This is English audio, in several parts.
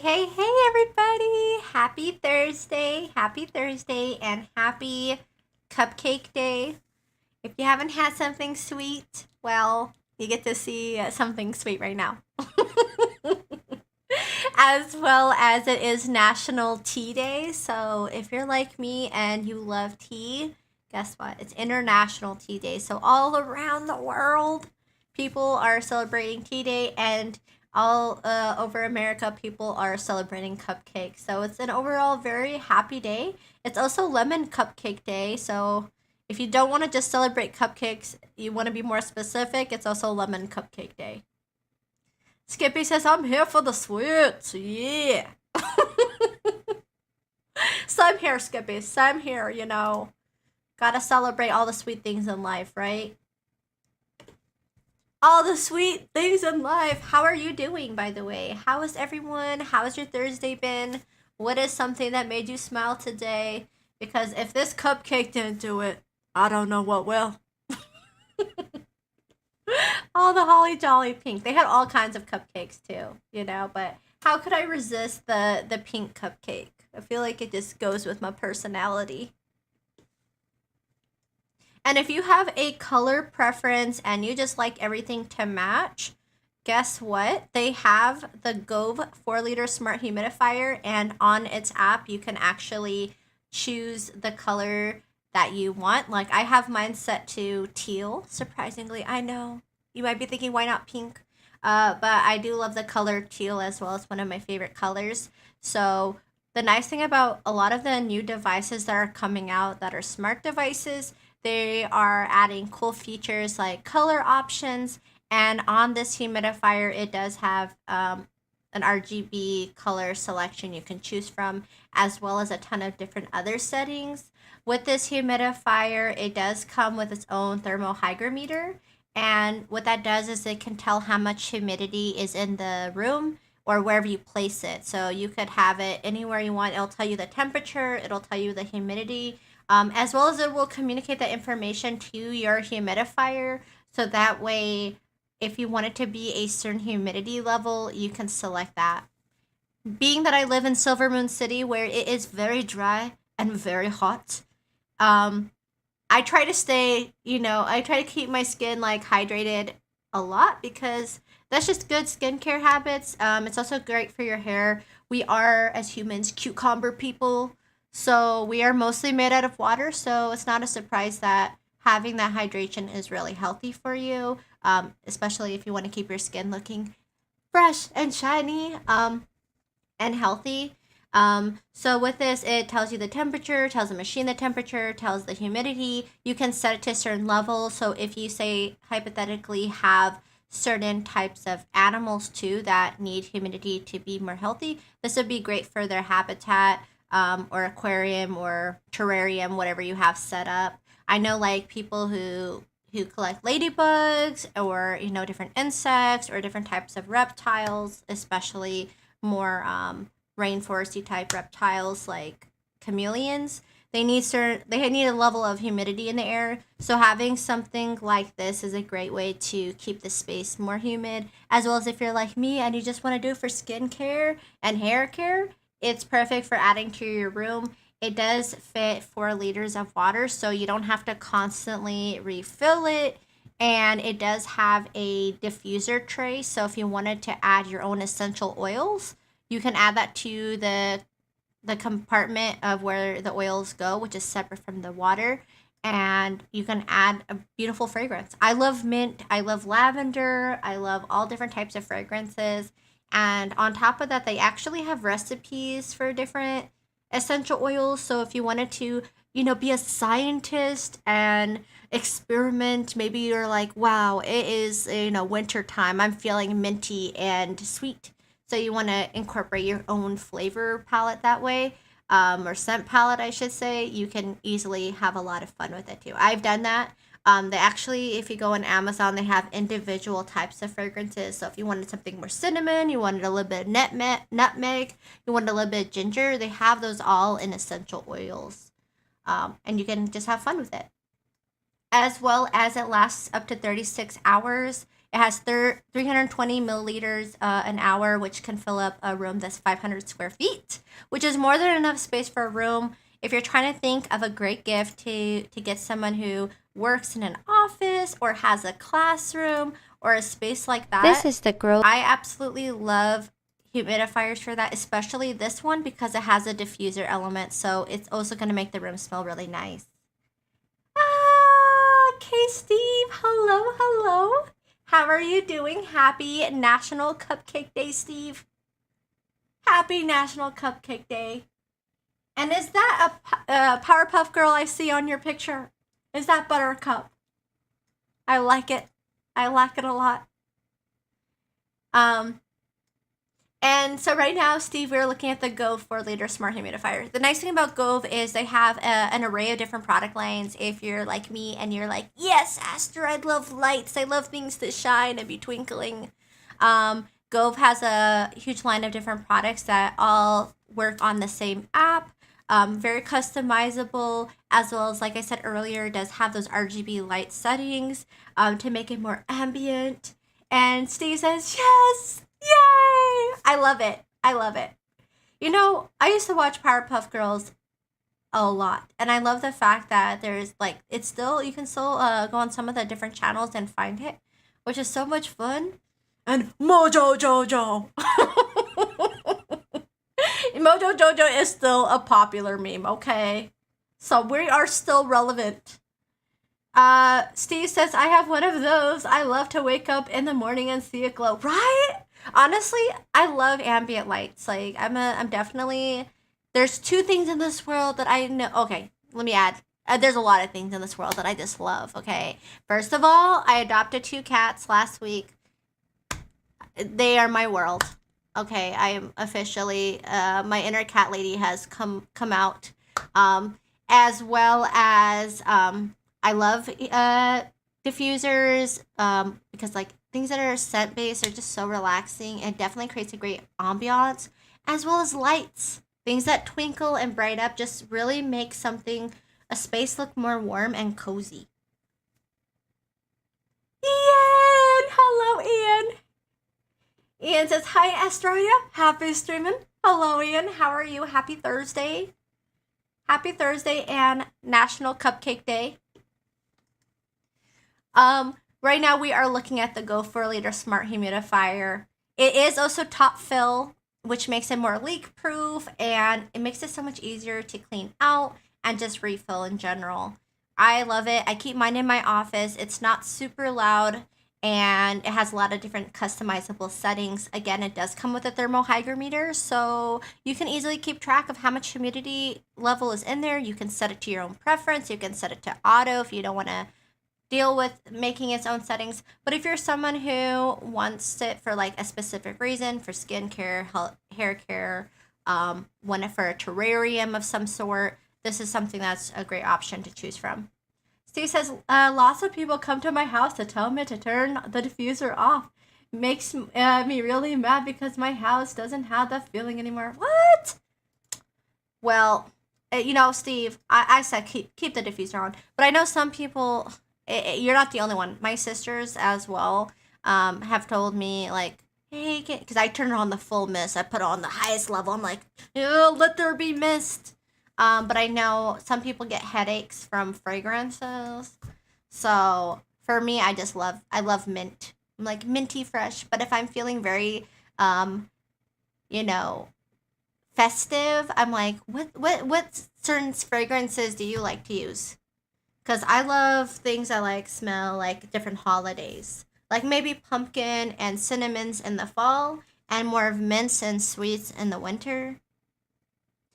Hey, everybody! Happy Thursday, and happy Cupcake Day. If you haven't had something sweet, well, you get to see something sweet right now. As well as it is National Tea Day, so if you're like me and you love tea, guess what? It's International Tea Day, so all around the world, people are celebrating Tea Day, and all over America, people are celebrating cupcakes. So it's an overall very happy day. It's also Lemon Cupcake Day, so if you don't want to just celebrate cupcakes, you want to be more specific, it's also Lemon Cupcake Day. Skippy says, I'm here for the sweets. Yeah. Same here, Skippy. Same here, Gotta celebrate all the sweet things in life, right? All the sweet things in life. How are you doing, by the way? How is everyone? How has your Thursday been? What is something that made you smile today? Because if this cupcake didn't do it, I don't know what will. Oh, the Holly Jolly pink. They had all kinds of cupcakes too, but how could I resist the pink cupcake? I feel like it just goes with my personality. And if you have a color preference and you just like everything to match, guess what? They have the Gove 4-liter smart humidifier, and on its app, you can actually choose the color that you want. Like I have mine set to teal, surprisingly. I know. You might be thinking, why not pink? But I do love the color teal as well. It's one of my favorite colors. So the nice thing about a lot of the new devices that are coming out that are smart devices, they are adding cool features like color options. And on this humidifier, it does have an RGB color selection you can choose from, as well as a ton of different other settings. With this humidifier, it does come with its own thermal hygrometer. And what that does is it can tell how much humidity is in the room or wherever you place it. So you could have it anywhere you want. It'll tell you the temperature, it'll tell you the humidity, as well as it will communicate that information to your humidifier. So that way, if you want it to be a certain humidity level, you can select that. Being that I live in Silver Moon City, where it is very dry and very hot, um, I try to stay, I try to keep my skin like hydrated a lot because that's just good skincare habits. It's also great for your hair. We are, as humans, cucumber people. So we are mostly made out of water. So it's not a surprise that having that hydration is really healthy for you, especially if you want to keep your skin looking fresh and shiny. And healthy. So with this, it tells you the temperature, tells the machine the temperature, tells the humidity. You can set it to a certain level. So if you say hypothetically have certain types of animals too that need humidity to be more healthy, this would be great for their habitat, or aquarium or terrarium, whatever you have set up. I know like people who collect ladybugs or different insects or different types of reptiles, especially more rainforesty type reptiles like chameleons. They need a level of humidity in the air. So having something like this is a great way to keep the space more humid, as well as if you're like me and you just want to do it for skincare and hair care, it's perfect for adding to your room. It does fit 4 liters of water, so you don't have to constantly refill it. And it does have a diffuser tray, so if you wanted to add your own essential oils, you can add that to the compartment of where the oils go, which is separate from the water, and you can add a beautiful fragrance. I love mint, I love lavender, I love all different types of fragrances. And on top of that, they actually have recipes for different essential oils. So if you wanted to, be a scientist and experiment, maybe you're like, wow, it is, winter time. I'm feeling minty and sweet. So you want to incorporate your own flavor palette that way, or scent palette, I should say. You can easily have a lot of fun with it too. I've done that. They actually, if you go on Amazon, they have individual types of fragrances. So if you wanted something more cinnamon, you wanted a little bit of nutmeg, you wanted a little bit of ginger, they have those all in essential oils. And you can just have fun with it. As well as it lasts up to 36 hours. It has 320 milliliters an hour, which can fill up a room that's 500 square feet, which is more than enough space for a room. If you're trying to think of a great gift to get someone who works in an office or has a classroom or a space like that, This is the growth. I absolutely love humidifiers for that, especially this one because it has a diffuser element, so it's also going to make the room smell really nice. Okay, Steve. Hello, hello. How are you doing? Happy National Cupcake Day, Steve. Happy National Cupcake Day. And is that a Powerpuff Girl I see on your picture? Is that Buttercup? I like it. I like it a lot. And so right now, Steve, we're looking at the Gove 4-liter smart humidifier. The nice thing about Gove is they have an array of different product lines. If you're like me and you're like, yes, Aster, I love lights. I love things to shine and be twinkling. Gove has a huge line of different products that all work on the same app. Very customizable, as well as, like I said earlier, does have those RGB light settings to make it more ambient. And Steve says, yes, yay! I love it. I love it. You know, I used to watch Powerpuff Girls a lot, and I love the fact that there's like it's still you can still go on some of the different channels and find it, which is so much fun. And Mojo Jojo. Mojo Jojo is still a popular meme, okay? So we are still relevant. Steve says, I have one of those. I love to wake up in the morning and see it glow. Right? Honestly, I love ambient lights. Like, I'm definitely, there's two things in this world that I know. Okay, let me add. There's a lot of things in this world that I just love, okay? First of all, I adopted 2 cats last week. They are my world. Okay, I am officially, my inner cat lady has come out. As well as, I love diffusers because like things that are scent based are just so relaxing and definitely creates a great ambiance, as well as lights. Things that twinkle and bright up just really make a space look more warm and cozy. Ian! Hello, Ian! Ian says, hi, Asteroidea. Happy streaming. Hello, Ian. How are you? Happy Thursday. Happy Thursday and National Cupcake Day. Right now we are looking at the Gove 4-liter smart humidifier. It is also top fill, which makes it more leak proof, and it makes it so much easier to clean out and just refill in general. I love it. I keep mine in my office. It's not super loud, and it has a lot of different customizable settings. Again, it does come with a thermal hygrometer, so you can easily keep track of how much humidity level is in there. You can set it to your own preference. You can set it to auto if you don't want to deal with making its own settings. But if you're someone who wants it for like a specific reason, for skincare, hair care, want it for a terrarium of some sort, this is something that's a great option to choose from. Steve says, lots of people come to my house to tell me to turn the diffuser off. Makes me really mad because my house doesn't have that feeling anymore. What? Well, Steve, I said keep the diffuser on. But I know some people, you're not the only one. My sisters as well have told me, like, hey, because I turn on the full mist. I put it on the highest level. I'm like, let there be mist. But I know some people get headaches from fragrances. So for me, I love mint. I'm like minty fresh. But if I'm feeling very, festive, I'm like, what certain fragrances do you like to use? Because I love things that like smell like different holidays. Like maybe pumpkin and cinnamons in the fall, and more of mints and sweets in the winter.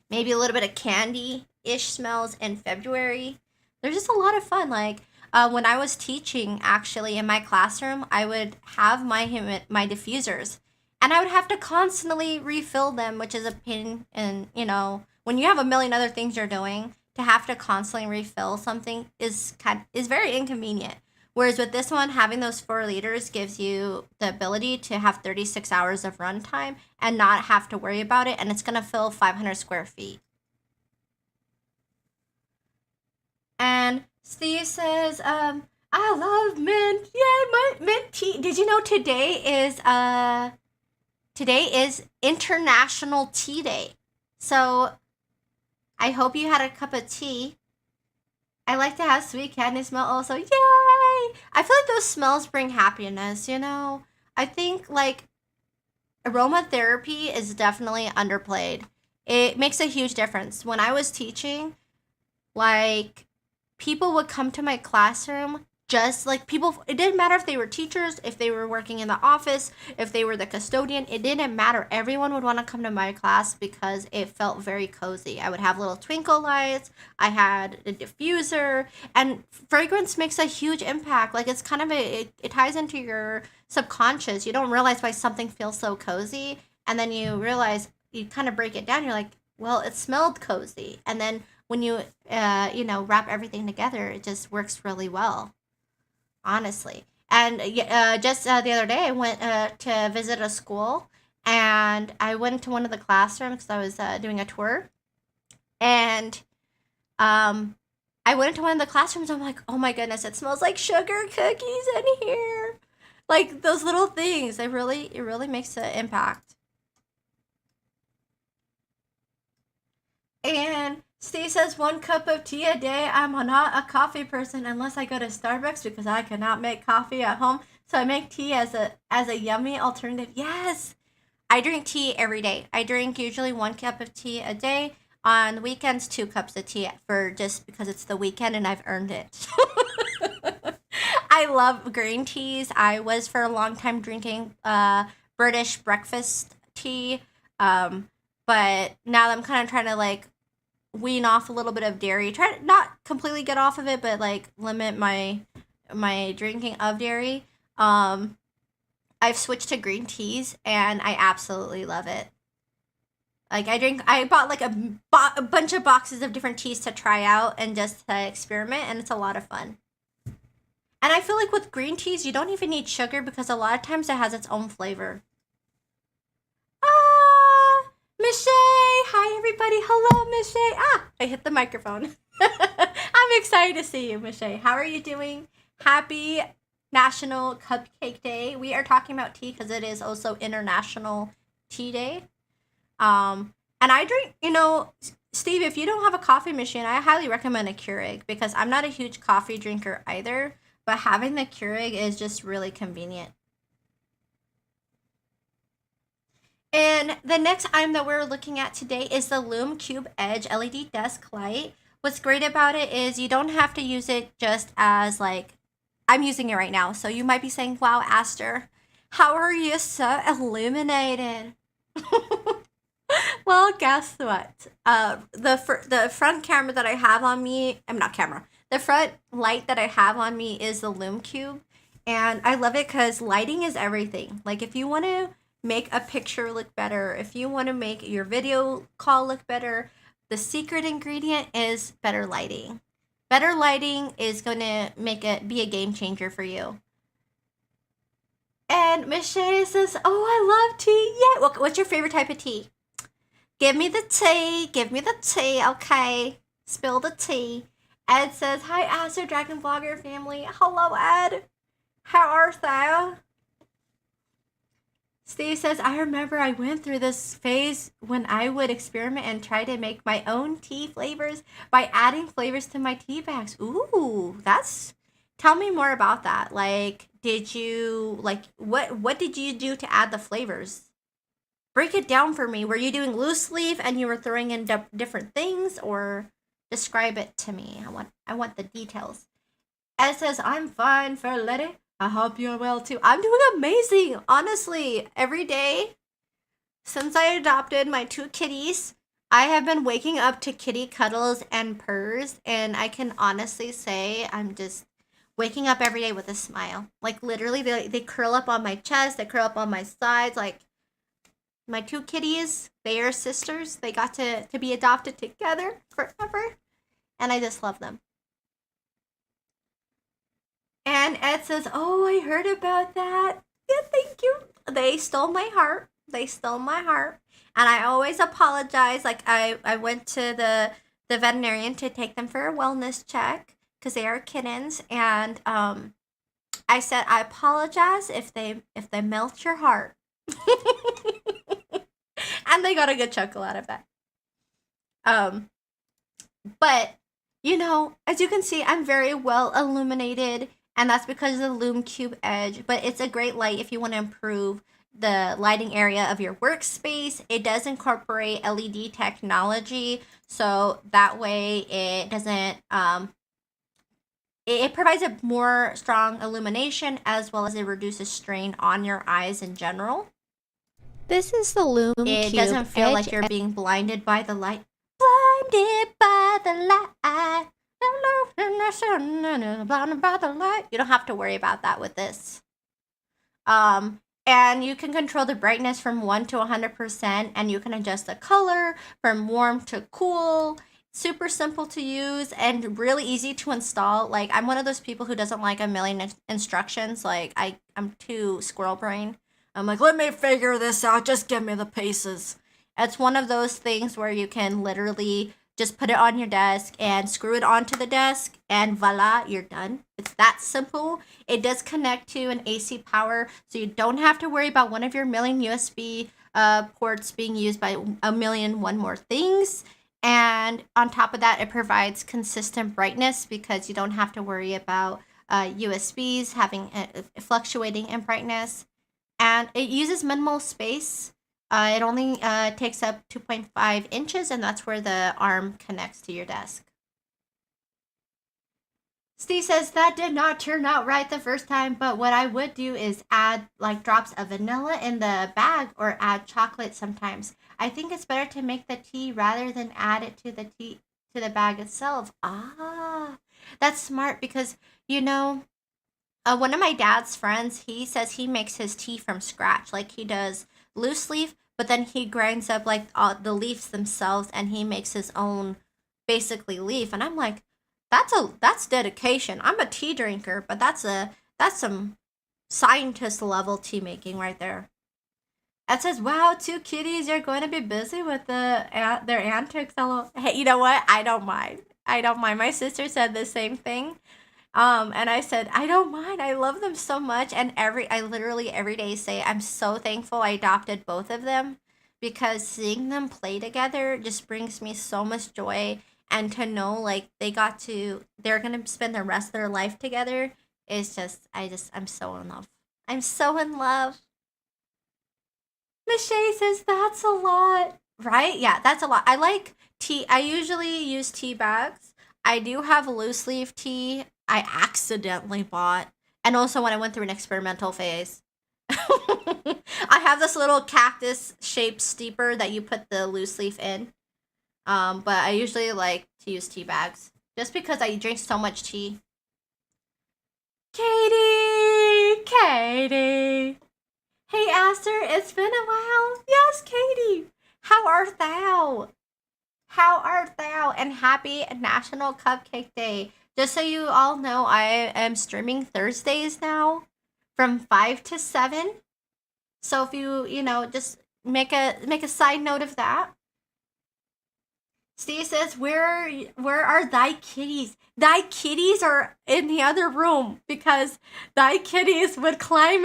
Maybe a little bit of candy-ish smells in February. There's just a lot of fun. Like when I was teaching, actually in my classroom, I would have my diffusers, and I would have to constantly refill them, which is a pain. And when you have a million other things you're doing, to have to constantly refill something is very inconvenient. Whereas with this one, having those 4 liters gives you the ability to have 36 hours of runtime and not have to worry about it, and it's going to fill 500 square feet. And Steve says, I love mint. Yay, mint tea. Did you know today is International Tea Day. So I hope you had a cup of tea. I like to have sweet candy smell also. Yay! I feel like those smells bring happiness, you know? I think like aromatherapy is definitely underplayed. It makes a huge difference. When I was teaching, like people would come to my classroom, just like people, it didn't matter if they were teachers, if they were working in the office, if they were the custodian, it didn't matter. Everyone would want to come to my class because it felt very cozy. I would have little twinkle lights, I had a diffuser, and fragrance makes a huge impact. Like it's kind of it ties into your subconscious. You don't realize why something feels so cozy, and then you realize, you kind of break it down, you're like, well, it smelled cozy. And then when you wrap everything together, it just works really well, honestly. And just the other day, I went to visit a school, and I went to one of the classrooms because I was doing a tour, and um, I went into one of the classrooms. I'm like, oh my goodness, it smells like sugar cookies in here. Like those little things, it really makes an impact. And Steve says 1 cup of tea a day. I'm not a coffee person unless I go to Starbucks because I cannot make coffee at home. So I make tea as a yummy alternative. Yes, I drink tea every day. I drink usually 1 cup of tea a day. On weekends, 2 cups of tea for just because it's the weekend and I've earned it. I love green teas. I was for a long time drinking British breakfast tea. Um, but now I'm kind of trying to like wean off a little bit of dairy. Try to not completely get off of it, but like limit my drinking of dairy. Um, I've switched to green teas and I absolutely love it. Like I bought like a bunch of boxes of different teas to try out and just to experiment, and it's a lot of fun. And I feel like with green teas, you don't even need sugar because a lot of times it has its own flavor. Ah, Michelle. Hi, everybody. Hello, Michelle. Ah, I hit the microphone. I'm excited to see you, Michelle. How are you doing? Happy National Cupcake Day. We are talking about tea because it is also International Tea Day. And I drink, Steve, if you don't have a coffee machine, I highly recommend a Keurig because I'm not a huge coffee drinker either, but having the Keurig is just really convenient. And the next item that we're looking at today is the Lume Cube Edge LED desk light. What's great about it is you don't have to use it just as like I'm using it right now. So you might be saying, "Wow, Aster, how are you so illuminated?" Well, guess what? The front camera that I have on me, I'm not camera. The front light that I have on me is the Lume Cube, and I love it because lighting is everything. Like if you want to make a picture look better, if you want to make your video call look better, the secret ingredient is better lighting. Better lighting is going to make it be a game changer for you. And Michelle says, "Oh, I love tea. Yeah. What's your favorite type of tea?" Give me the tea. Give me the tea. Okay. Spill the tea. Ed says, "Hi, Astro Dragon Vlogger family. Hello, Ed. How are thou?" Steve says, "I remember I went through this phase when I would experiment and try to make my own tea flavors by adding flavors to my tea bags." Ooh, that's. Tell me more about that. Like, did you like what did you do to add the flavors? Break it down for me. Were you doing loose leaf and you were throwing in different things, or describe it to me? I want the details. Ed says, "I'm fine, Fair Lady. I hope you're well too." I'm doing amazing, honestly. Every day since I adopted my 2 kitties, I have been waking up to kitty cuddles and purrs, and I can honestly say I'm just waking up every day with a smile. Like literally, they curl up on my chest, they curl up on my sides. Like my 2 kitties, they are sisters. They got to be adopted together forever, and I just love them. And Ed says, "Oh, I heard about that. Yeah, thank you." They stole my heart. They stole my heart. And I always apologize. Like I went to the veterinarian to take them for a wellness check. because they are kittens, and I said I apologize if they melt your heart. And they got a good chuckle out of that. Um, but as you can see, I'm very well illuminated, and that's because of the Lume Cube Edge. But it's a great light if you want to improve the lighting area of your workspace. It does incorporate LED technology, so that way it doesn't it provides a more strong illumination, as well as it reduces strain on your eyes in general. This is the Lume It Cube doesn't feel Edge. like you're being blinded by the light. Blinded by the light. Blinded by the light. You don't have to worry about that with this. And you can control the brightness from 1 to 100%, and you can adjust the color from warm to cool. Super simple to use and really easy to install. Like, I'm one of those people who doesn't like a million instructions. Like, I'm too squirrel brain. I'm like, let me figure this out. Just give me the pieces. It's one of those things where you can literally just put it on your desk and screw it onto the desk, and voila, you're done. It's that simple. It does connect to an AC power, so you don't have to worry about one of your million USB ports being used by a million one more things. And on top of that, it provides consistent brightness because you don't have to worry about USBs having fluctuating in brightness. And it uses minimal space. It only takes up 2.5 inches, and that's where the arm connects to your desk. Steve says, that did not turn out right the first time, but what I would do is add like drops of vanilla in the bag or add chocolate sometimes. I think it's better to make the tea rather than add it to the bag itself. Ah, that's smart because, one of my dad's friends, he says he makes his tea from scratch. Like, he does loose leaf, but then he grinds up like the leaves themselves, and he makes his own basically leaf. And I'm like, that's dedication. I'm a tea drinker, but that's some scientist level tea making right there. It says, "Wow, 2 kitties, you're going to be busy with their antics." Hey, you know what? I don't mind. I don't mind. My sister said the same thing. And I said, I don't mind. I love them so much. And I literally every day say, I'm so thankful I adopted both of them, because seeing them play together just brings me so much joy. And to know like they're going to spend the rest of their life together is I'm so in love. I'm so in love. Michelle says, that's a lot. Right? Yeah, that's a lot. I like tea. I usually use tea bags. I do have loose leaf tea I accidentally bought. And also when I went through an experimental phase. I have this little cactus shaped steeper that you put the loose leaf in. But I usually like to use tea bags just because I drink so much tea. Katie. Hey, Aster, it's been a while. Yes, Katie. How art thou? And happy National Cupcake Day. Just so you all know, I am streaming Thursdays now from 5 to 7. So if you just make a side note of that. Steve says, where are thy kitties? Thy kitties are in the other room, because thy kitties would climb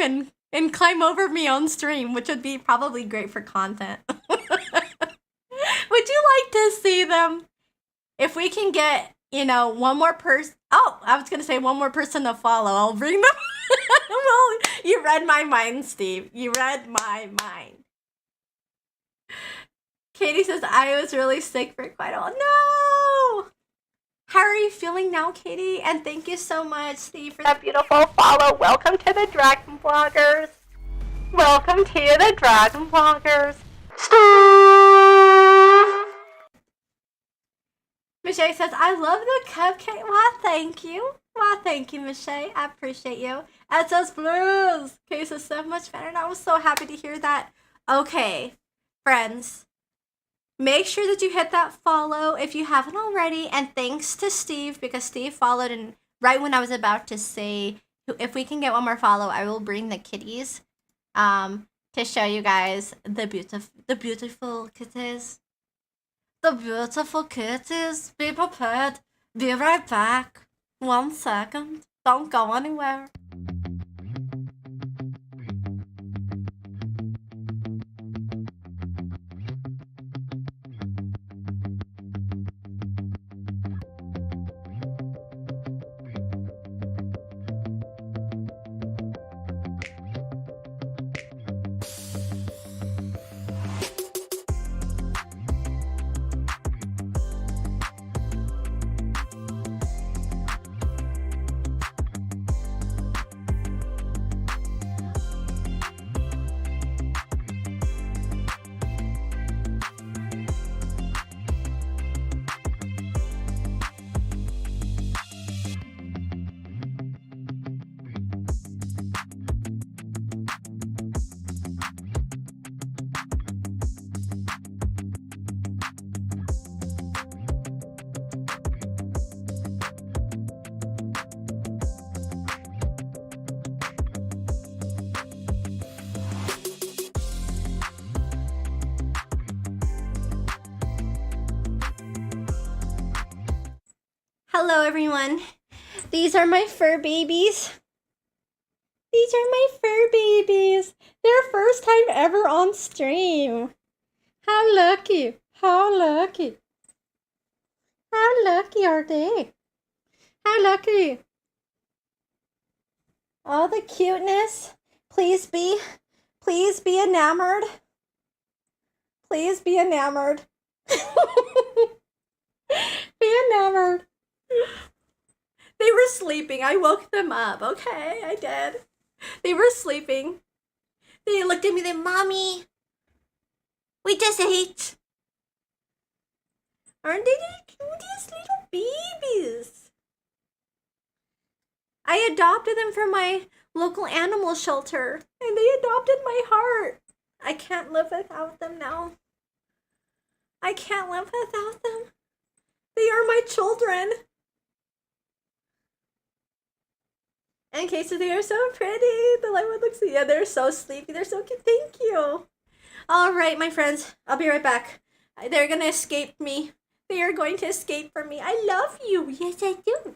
and climb over me on stream, which would be probably great for content. Would you like to see them? If we can get, one more person. Oh, I was going to say one more person to follow. I'll bring them. Well, you read my mind, Steve. You read my mind. Katie says, I was really sick for quite a while. No! How are you feeling now, Katie? And thank you so much, Steve, for that beautiful follow. Welcome to the Dragon Bloggers. Steve! Michelle says, I love the cupcake. Why, thank you, Michelle. I appreciate you. It says blues. Case is so much better, and I was so happy to hear that. Okay, friends. Make sure that you hit that follow if you haven't already. And thanks to Steve, because Steve followed, and right when I was about to say, if we can get one more follow, I will bring the kitties to show you guys the beautiful kitties. The beautiful kitties. Be prepared. Be right back. 1 second. Don't go anywhere. Hello everyone. These are my fur babies. These are my fur babies. Their first time ever on stream. How lucky. How lucky. How lucky are they? How lucky. All the cuteness. Please be enamored. Please be enamored. Be enamored. They were sleeping. I woke them up. Okay, I did. They were sleeping. They looked at me. They, Mommy, we just ate. Aren't they the cutest little babies? I adopted them from my local animal shelter, and they adopted my heart. I can't live without them now. I can't live without them. They are my children. Okay, so they are so pretty. The light one looks, yeah, they're so sleepy. They're so cute. Thank you. All right, my friends. I'll be right back. They're going to escape me. They are going to escape from me. I love you. Yes, I do.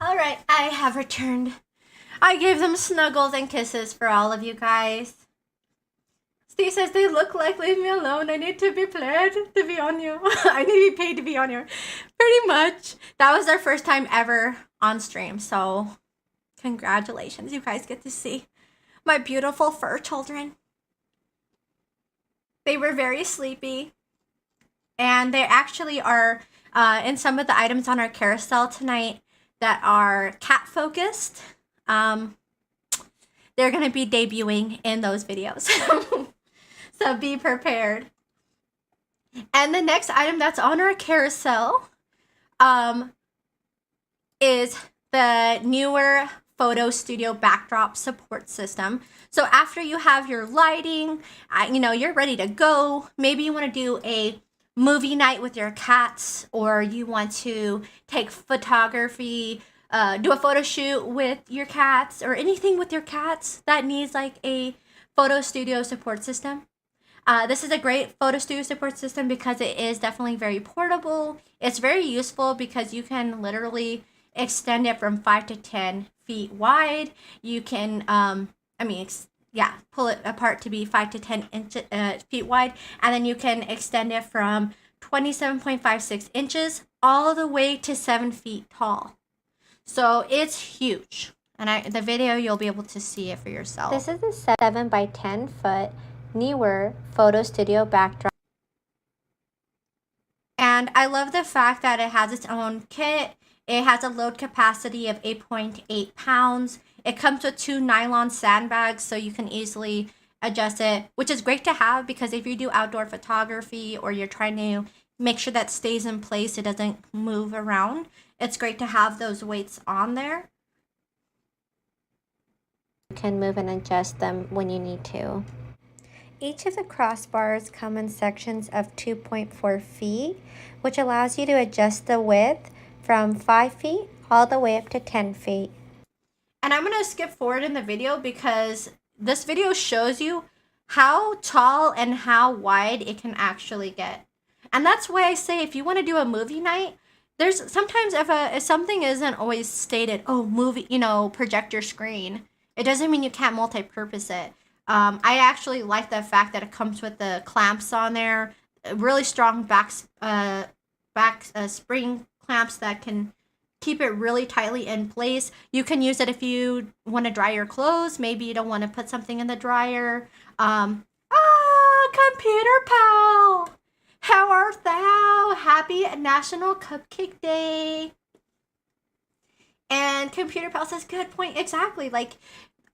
All right, I have returned. I gave them snuggles and kisses for all of you guys. Steve says they look like leave me alone. I need to be paid to be on you. I need to be paid to be on you. Pretty much. That was their first time ever on stream. So congratulations. You guys get to see my beautiful fur children. They were very sleepy. And they actually are in some of the items on our carousel tonight that are cat focused. They're going to be debuting in those videos. So be prepared. And the next item that's on our carousel is the newer photo studio backdrop support system. So after you have your lighting, you're ready to go. Maybe you want to do a movie night with your cats, or you want to take photography, do a photo shoot with your cats, or anything with your cats that needs like a photo studio support system. This is a great photo studio support system because it is definitely very portable. It's very useful because you can literally extend it from 5 to 10 feet wide. You can, pull it apart to be 5 to 10 feet wide, and then you can extend it from 27.56 inches all the way to 7 feet tall. So it's huge. And the video, you'll be able to see it for yourself. This is a 7 by 10 foot Neewer photo studio backdrop. And I love the fact that it has its own kit. It has a load capacity of 8.8 pounds. It comes with 2 nylon sandbags, so you can easily adjust it, which is great to have because if you do outdoor photography or you're trying to make sure that stays in place, it doesn't move around, it's great to have those weights on there. You can move and adjust them when you need to. Each of the crossbars come in sections of 2.4 feet, which allows you to adjust the width from 5 feet all the way up to 10 feet. And I'm going to skip forward in the video because this video shows you how tall and how wide it can actually get. And that's why I say if you want to do a movie night, there's sometimes if something isn't always stated, oh, movie, projector screen, it doesn't mean you can't multi-purpose it. I actually like the fact that it comes with the clamps on there, really strong back spring clamps that can keep it really tightly in place. You can use it if you want to dry your clothes. Maybe you don't want to put something in the dryer. Computer Pal! How art thou? Happy National Cupcake Day. And Computer Pal says, good point. Exactly. Like,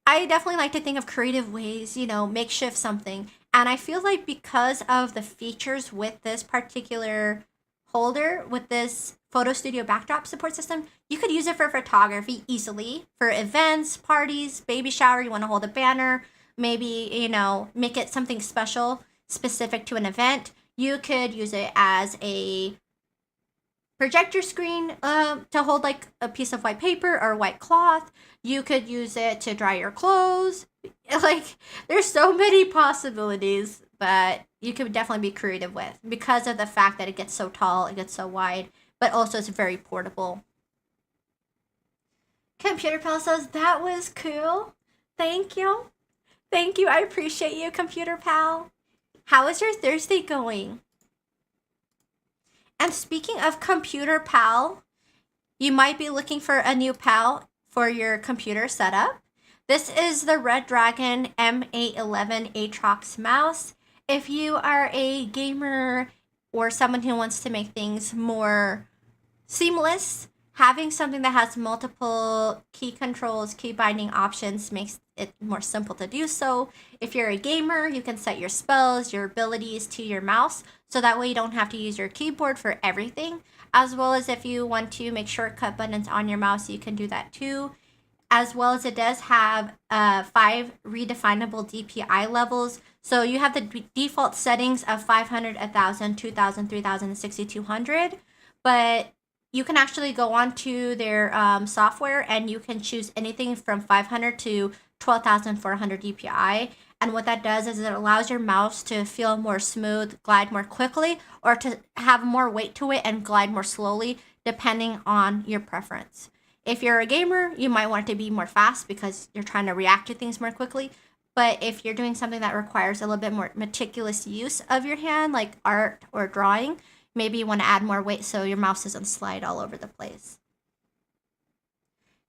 I definitely like to think of creative ways, makeshift something. And I feel like because of the features with this particular holder, with this photo studio backdrop support system, you could use it for photography easily, for events, parties, baby shower, you want to hold a banner, maybe, make it something special, specific to an event. You could use it as a projector screen to hold like a piece of white paper or white cloth. You could use it to dry your clothes. Like, there's so many possibilities that you could definitely be creative with because of the fact that it gets so tall, it gets so wide, but also it's very portable. Computer Pal says, that was cool. Thank you. Thank you. I appreciate you, Computer Pal. How is your Thursday going? And speaking of Computer Pal, you might be looking for a new pal for your computer setup. This is the Red Dragon M811 Atrox mouse. If you are a gamer or someone who wants to make things more seamless, having something that has multiple key controls, key binding options makes it more simple to do so. If you're a gamer, you can set your spells, your abilities to your mouse, so that way you don't have to use your keyboard for everything. As well as if you want to make shortcut buttons on your mouse, you can do that too. As well as it does have 5 redefinable DPI levels. So you have the default settings of 500, 1000, 2000, 3000, and 6200. But you can actually go on to their software and you can choose anything from 500 to 12,400 DPI. And what that does is it allows your mouse to feel more smooth, glide more quickly, or to have more weight to it and glide more slowly, depending on your preference. If you're a gamer, you might want it to be more fast because you're trying to react to things more quickly. But if you're doing something that requires a little bit more meticulous use of your hand, like art or drawing, maybe you want to add more weight so your mouse doesn't slide all over the place.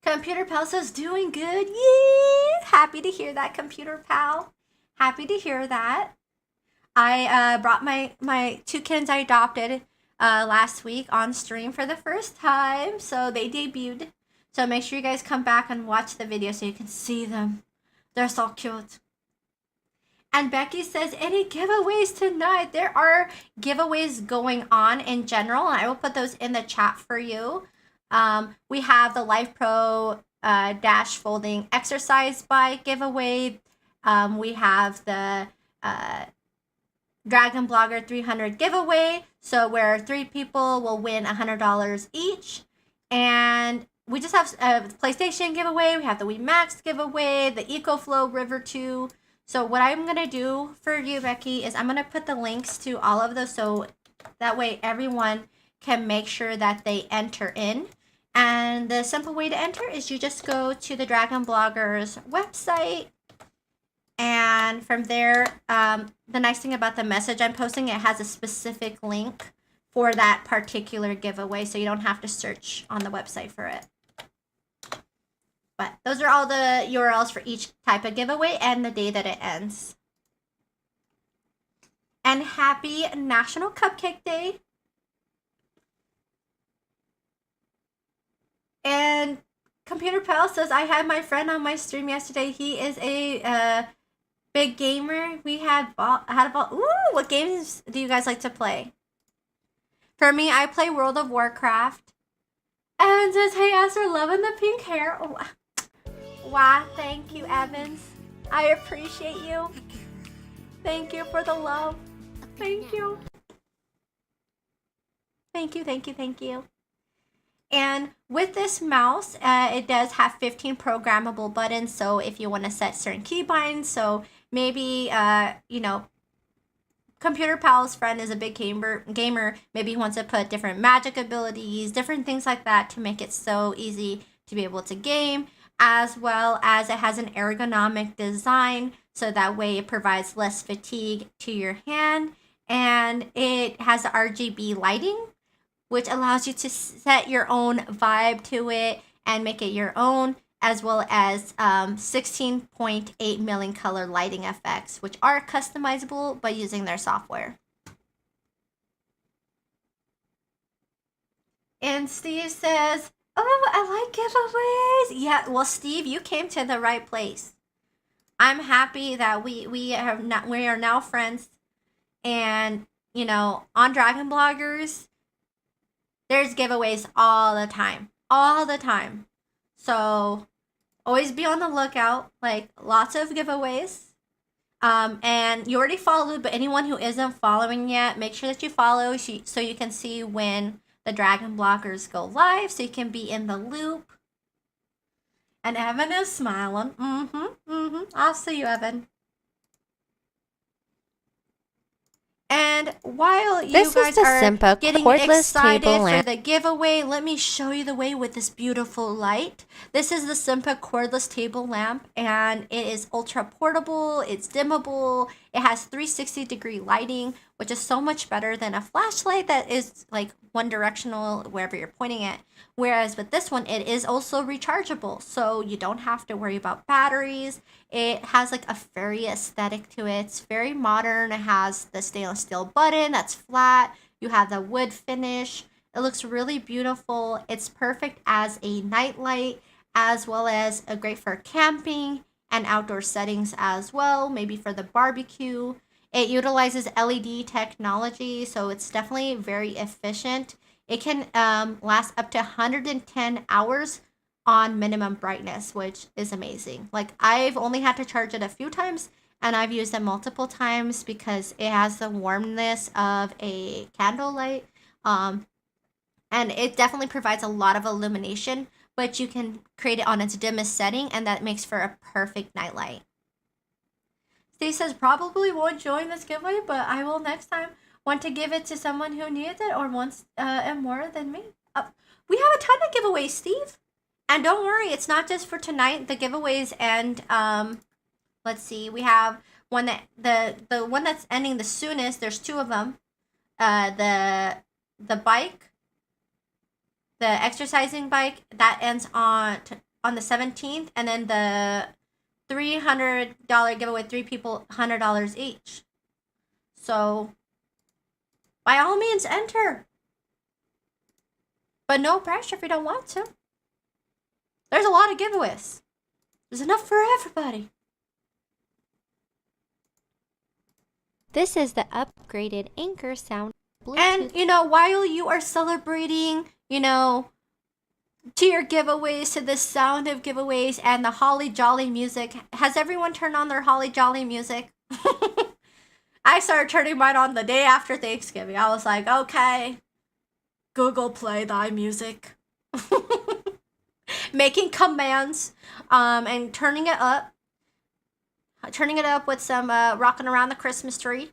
Computer Pal says, doing good. Yee! Happy to hear that, Computer Pal. Happy to hear that. I brought my 2 kittens I adopted last week on stream for the first time. So they debuted. So make sure you guys come back and watch the video so you can see them. They're so cute. And Becky says, any giveaways tonight? There are giveaways going on in general. And I will put those in the chat for you. We have the Life Pro dash folding exercise bike giveaway. We have the Dragon Blogger 300 giveaway. So where 3 people will win $100 each. And we just have a PlayStation giveaway. We have the Wii Max giveaway, the EcoFlow River 2. So what I'm going to do for you, Becky, is I'm going to put the links to all of those so that way everyone can make sure that they enter in. And the simple way to enter is you just go to the Dragon Bloggers website. And from there, the nice thing about the message I'm posting, it has a specific link for that particular giveaway. So you don't have to search on the website for it. But those are all the URLs for each type of giveaway and the day that it ends. And happy National Cupcake Day. And Computer Pal says, I had my friend on my stream yesterday. He is a big gamer. We had a ball. Ooh, what games do you guys like to play? For me, I play World of Warcraft. And says, hey, Aster, loving the pink hair. Oh, wow, thank you, Evans. I appreciate you. Thank you for the love. Thank you. Thank you, thank you, thank you. And with this mouse, it does have 15 programmable buttons. So if you want to set certain keybinds, so maybe, Computer Pal's friend is a big gamer. Maybe he wants to put different magic abilities, different things like that to make it so easy to be able to game, as well as it has an ergonomic design. So that way it provides less fatigue to your hand. And it has the RGB lighting, which allows you to set your own vibe to it and make it your own, as well as 16.8 million color lighting effects, which are customizable by using their software. And Steve says, oh, I like giveaways. Yeah, well, Steve, you came to the right place. I'm happy that we are now friends. And, on Dragon Bloggers, there's giveaways all the time. All the time. So always be on the lookout. Like, lots of giveaways. And you already followed, but anyone who isn't following yet, make sure that you follow so you can see when the Dragon Bloggers go live, so you can be in the loop. And Evan is smiling. I'll see you, Evan. And while you guys are getting excited for the giveaway, let me show you the way with this beautiful light. This is the Simpa cordless table lamp, and it is ultra portable. It's dimmable. It has 360-degree lighting, which is so much better than a flashlight that is like one directional wherever you're pointing it. Whereas with this one, it is also rechargeable, so you don't have to worry about batteries. It has like a fairy aesthetic to it. It's very modern. It has the stainless steel button that's flat. You have the wood finish. It looks really beautiful. It's perfect as a nightlight, as well as great for camping and outdoor settings as well, maybe for the barbecue. It utilizes LED technology, so it's definitely very efficient. It can last up to 110 hours on minimum brightness, which is amazing. Like, I've only had to charge it a few times, and I've used it multiple times because it has the warmness of a candlelight. And it definitely provides a lot of illumination, but you can create it on its dimmest setting, and that makes for a perfect nightlight. Steve says, probably won't join this giveaway, but I will next time. Want to give it to someone who needs it or wants it more than me. We have a ton of giveaways, Steve. And don't worry, it's not just for tonight. The giveaways end, let's see, we have one that, the one that's ending the soonest, there's two of them. The bike, the exercising bike, that ends on the 17th. And then the $300 giveaway, 3 people, $100 each. So by all means, enter. But no pressure if you don't want to. There's a lot of giveaways. There's enough for everybody. This is the upgraded Anchor sound Bluetooth. And, while you are celebrating, to your giveaways, to the sound of giveaways and the holly jolly music, has everyone turned on their holly jolly music? I started turning mine on the day after Thanksgiving. I was like, okay, Google, play thy music. Making commands and turning it up. turning it up with some rocking around the Christmas tree.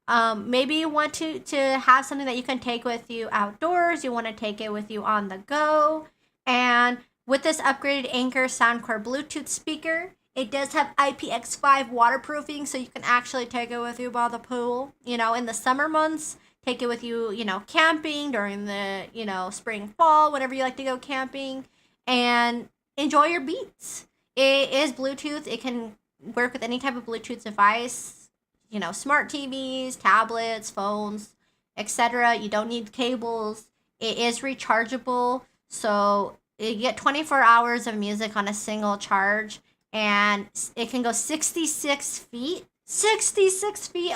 Maybe you want to have something that you can take with you outdoors. You want to take it with you on the go. And with this upgraded Anchor Soundcore Bluetooth speaker, it does have IPX5 waterproofing, so you can actually take it with you by the pool. You know, in the summer months, take it with you, you know, camping during the, you know, spring, fall, whenever you like to go camping, and enjoy your beats. It is Bluetooth. It can work with any type of Bluetooth device, you know, smart TVs, tablets, phones, etc. You don't need cables. It is rechargeable, so you get 24 hours of music on a single charge, and it can go 66 feet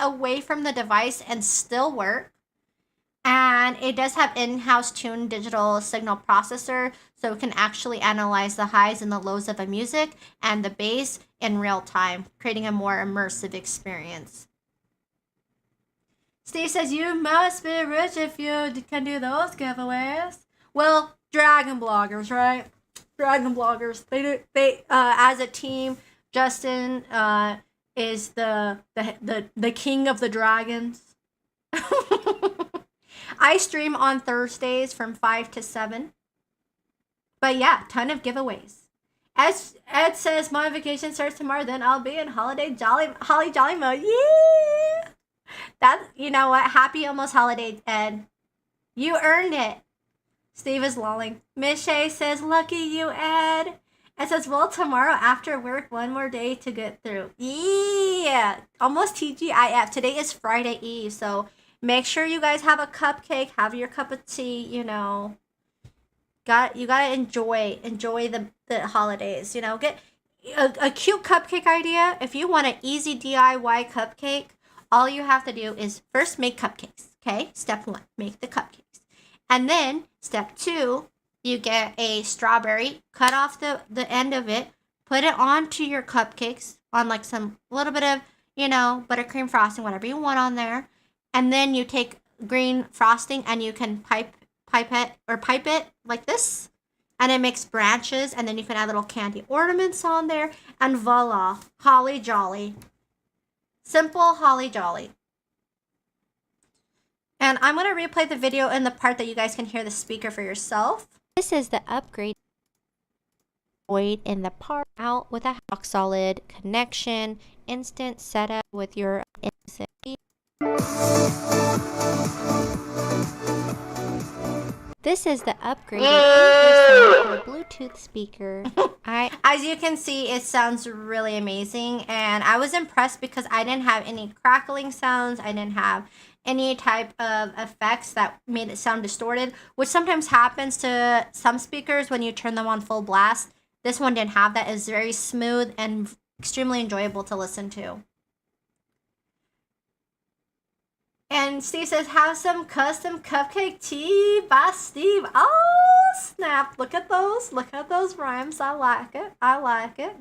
away from the device and still work. And it does have in-house tuned digital signal processor, so it can actually analyze the highs and the lows of a music and the bass in real time, creating a more immersive experience. Steve says, you must be rich if you can do those giveaways. Well, dragon bloggers, right? Dragon bloggers. They as a team, Justin is the king of the dragons. I stream on Thursdays from 5 to 7. But yeah, ton of giveaways. As Ed says, my vacation starts tomorrow, then I'll be in holly jolly mode. Yeah! That, you know what? Happy almost holiday, Ed. You earned it. Steve is lolling. Miss Shay says, lucky you, Ed. And says, well, tomorrow after work, one more day to get through. Yeah. Almost TGIF. Today is Friday Eve, so make sure you guys have a cupcake, have your cup of tea, you know. You gotta enjoy the holidays, you know. Get a cute cupcake idea. If you want an easy DIY cupcake, all you have to do is first make cupcakes, okay? Step 1, make the cupcakes. And then step 2, you get a strawberry, cut off the end of it, put it onto your cupcakes on like some little bit of, you know, buttercream frosting, whatever you want on there. And then you take green frosting and you can pipe it like this. And it makes branches, and then you can add little candy ornaments on there, and voila, holly jolly. Simple holly jolly. And I'm going to replay the video in the part that you guys can hear the speaker for yourself. This is the upgrade in the part out with a rock solid connection, instant setup with your This is the upgraded Bluetooth speaker. As you can see, it sounds really amazing, and I was impressed because I didn't have any crackling sounds. I didn't have any type of effects that made it sound distorted, which sometimes happens to some speakers when you turn them on full blast. This one didn't have that. It's very smooth and extremely enjoyable to listen to. And Steve says, have some custom cupcake tea by Steve. Oh, snap. Look at those. Look at those rhymes. I like it. I like it.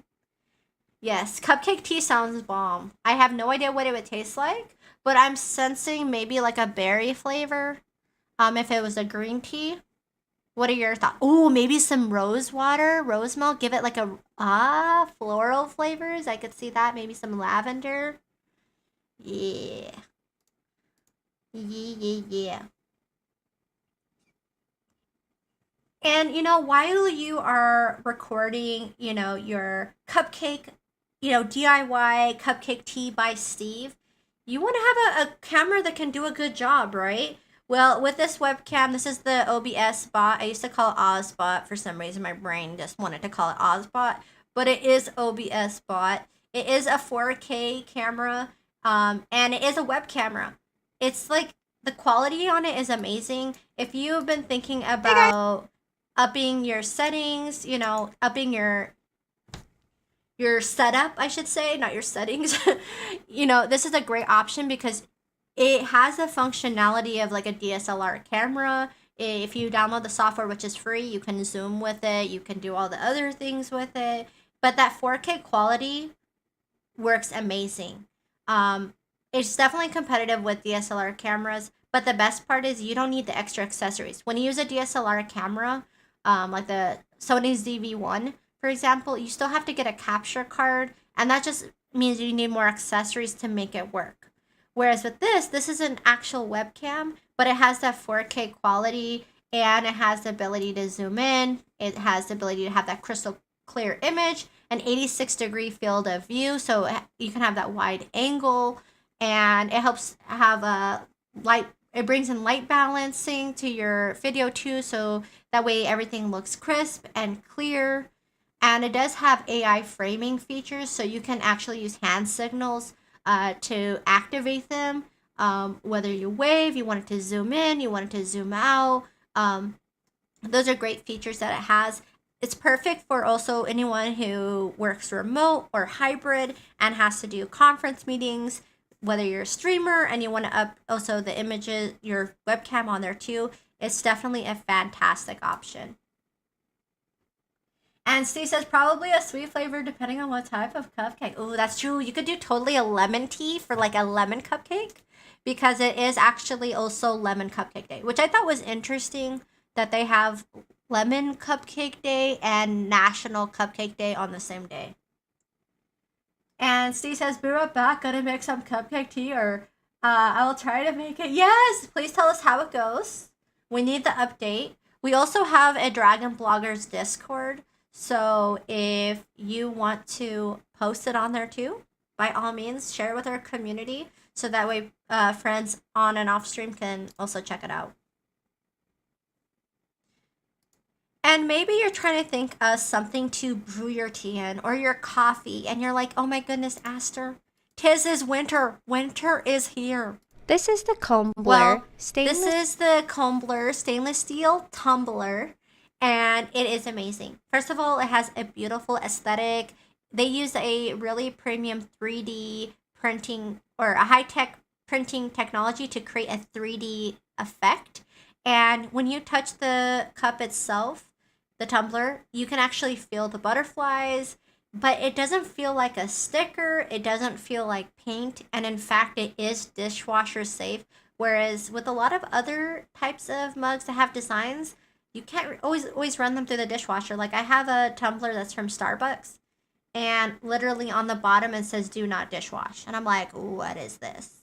Yes, cupcake tea sounds bomb. I have no idea what it would taste like, but I'm sensing maybe like a berry flavor. If it was a green tea. What are your thoughts? Oh, maybe some rose water, rose milk. Give it like a floral flavors. I could see that. Maybe some lavender. Yeah. Yeah. And, you know, while you are recording, you know, your cupcake, you know, DIY cupcake tea by Steve, you want to have a camera that can do a good job, right? Well, with this webcam, this is the OBS bot. I used to call it Ozbot. For some reason, my brain just wanted to call it Ozbot. But it is OBS bot. It is a 4K camera, and it is a web camera. It's like, the quality on it is amazing. If you've been thinking about upping your settings, you know, upping your setup, I should say, not your settings. You know, this is a great option because it has the functionality of like a DSLR camera. If you download the software, which is free, you can zoom with it. You can do all the other things with it. But that 4K quality works amazing. It's definitely competitive with DSLR cameras, but the best part is you don't need the extra accessories. When you use a DSLR camera, like the Sony's ZV-1, for example, you still have to get a capture card, and that just means you need more accessories to make it work. Whereas with this is an actual webcam, but it has that 4K quality and it has the ability to zoom in. It has the ability to have that crystal clear image, an 86-degree field of view, so you can have that wide angle, and it helps have a light. It brings in light balancing to your video too, so that way everything looks crisp and clear. And it does have AI framing features, so you can actually use hand signals to activate them. Whether you wave, you want it to zoom in, you want it to zoom out. Those are great features that it has. It's perfect for also anyone who works remote or hybrid and has to do conference meetings. Whether you're a streamer and you want to up also the images, your webcam on there too, it's definitely a fantastic option. And Steve says probably a sweet flavor depending on what type of cupcake. Oh, that's true. You could do totally a lemon tea for like a lemon cupcake because it is actually also lemon cupcake day, which I thought was interesting that they have lemon cupcake day and national cupcake day on the same day. And Steve says, be right back. Gonna make some cupcake tea or I will try to make it. Yes, please tell us how it goes. We need the update. We also have a Dragon Bloggers Discord. So if you want to post it on there too, by all means, share it with our community. So that way friends on and off stream can also check it out. And maybe you're trying to think of something to brew your tea in or your coffee, and you're like, oh my goodness, Aster, 'tis is winter. Winter is here. This is the Combler. Well, this is the Combler stainless steel tumbler, and it is amazing. First of all, it has a beautiful aesthetic. They use a really premium 3D printing or a high tech printing technology to create a 3D effect. And when you touch the cup itself, the tumbler, you can actually feel the butterflies, but it doesn't feel like a sticker. It doesn't feel like paint. And in fact, it is dishwasher safe. Whereas with a lot of other types of mugs that have designs, you can't always run them through the dishwasher. Like I have a tumbler that's from Starbucks, and literally on the bottom it says "Do not dishwash," and I'm like, what is this?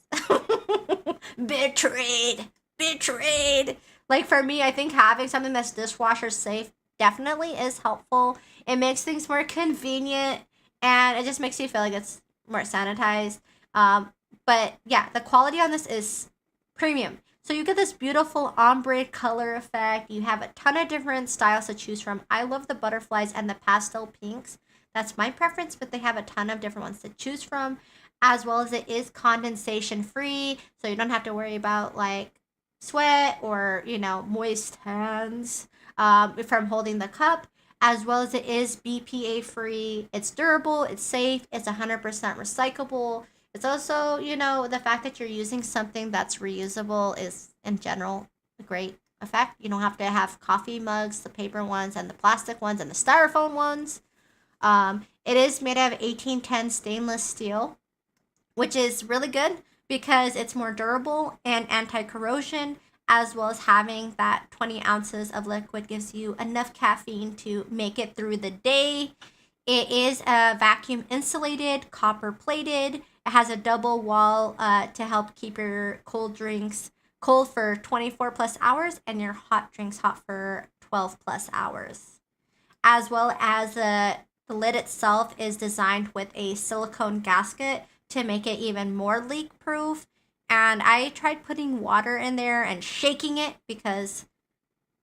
Betrayed, betrayed. Like for me, I think having something that's dishwasher safe definitely is helpful. It makes things more convenient, and it just makes you feel like it's more sanitized. But yeah, the quality on this is premium. So you get this beautiful ombre color effect. You have a ton of different styles to choose from. I love the butterflies and the pastel pinks. That's my preference, but they have a ton of different ones to choose from, as well as it is condensation free, so you don't have to worry about like sweat or moist hands from holding the cup, as well as it is BPA free. It's durable, it's safe, it's 100% recyclable. It's also, the fact that you're using something that's reusable is in general a great effect. You don't have to have coffee mugs, the paper ones and the plastic ones and the styrofoam ones. It is made of 1810 stainless steel, which is really good because it's more durable and anti-corrosion, as well as having that 20 ounces of liquid gives you enough caffeine to make it through the day. It is vacuum insulated, copper plated. It has a double wall to help keep your cold drinks cold for 24 plus hours and your hot drinks hot for 12 plus hours. As well as the lid itself is designed with a silicone gasket to make it even more leak proof. And I tried putting water in there and shaking it because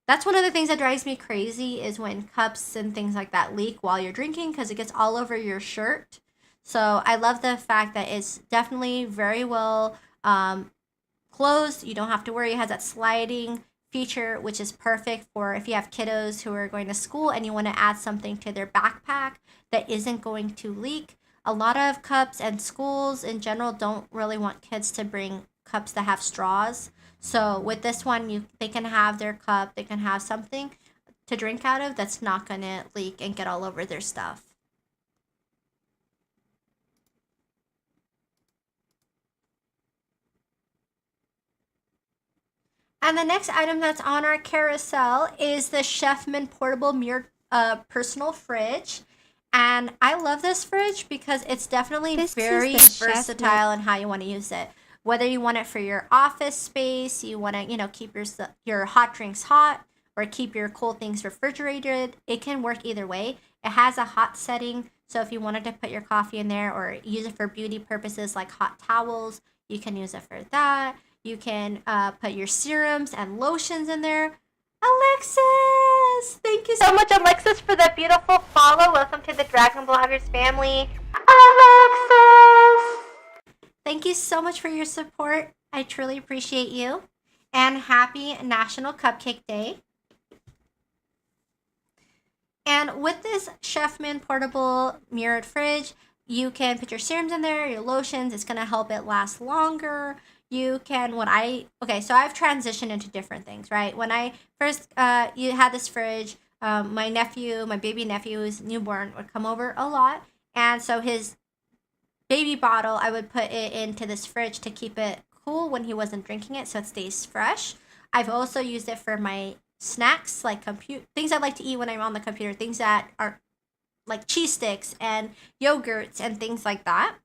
that's one of the things that drives me crazy is when cups and things like that leak while you're drinking because it gets all over your shirt. So I love the fact that it's definitely very well closed. You don't have to worry. It has that sliding feature, which is perfect for if you have kiddos who are going to school and you want to add something to their backpack that isn't going to leak. A lot of cups and schools in general don't really want kids to bring cups that have straws. So with this one, they can have their cup, they can have something to drink out of that's not gonna leak and get all over their stuff. And the next item that's on our carousel is the Chefman portable mirrored personal fridge. And I love this fridge because it's definitely This is very the chef made. versatile in how you want to use it. Whether you want it for your office space, you want to, keep your hot drinks hot or keep your cold things refrigerated, it can work either way. It has a hot setting, so if you wanted to put your coffee in there or use it for beauty purposes like hot towels, you can use it for that. You can put your serums and lotions in there. Alexis! Thank you so much, Alexis, for that beautiful follow. Welcome to the Dragon Bloggers family. Alexis! Thank you so much for your support. I truly appreciate you. And happy National Cupcake Day. And with this Chefman portable mirrored fridge, you can put your serums in there, your lotions. It's going to help it last longer. You can, so I've transitioned into different things, right? When I first you had this fridge, my baby nephew who's newborn, would come over a lot. And so his baby bottle, I would put it into this fridge to keep it cool when he wasn't drinking it so it stays fresh. I've also used it for my snacks, like things I like to eat when I'm on the computer, things that are like cheese sticks and yogurts and things like that.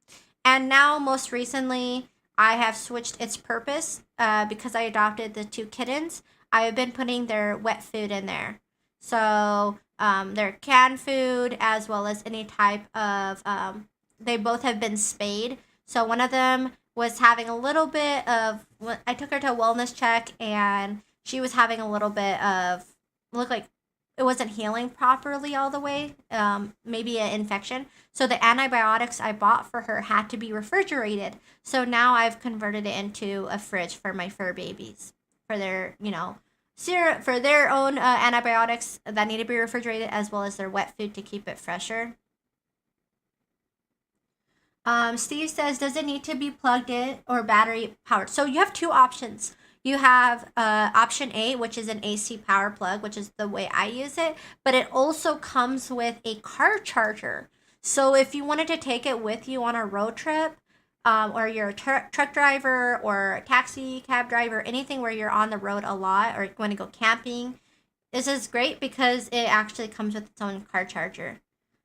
And now, most recently, I have switched its purpose because I adopted the two kittens. I've been putting their wet food in there. So their canned food as well as any type of, they both have been spayed. So one of them was having a little bit of, I took her to a wellness check and she was having a little bit of, looked like it wasn't healing properly all the way, maybe an infection. So the antibiotics I bought for her had to be refrigerated. So now I've converted it into a fridge for my fur babies for their, for their own antibiotics that need to be refrigerated as well as their wet food to keep it fresher. Steve says, does it need to be plugged in or battery powered? So you have two options. You have option A, which is an AC power plug, which is the way I use it, but it also comes with a car charger. So if you wanted to take it with you on a road trip, or you're a truck driver or a taxi cab driver, anything where you're on the road a lot or going to go camping, this is great because it actually comes with its own car charger,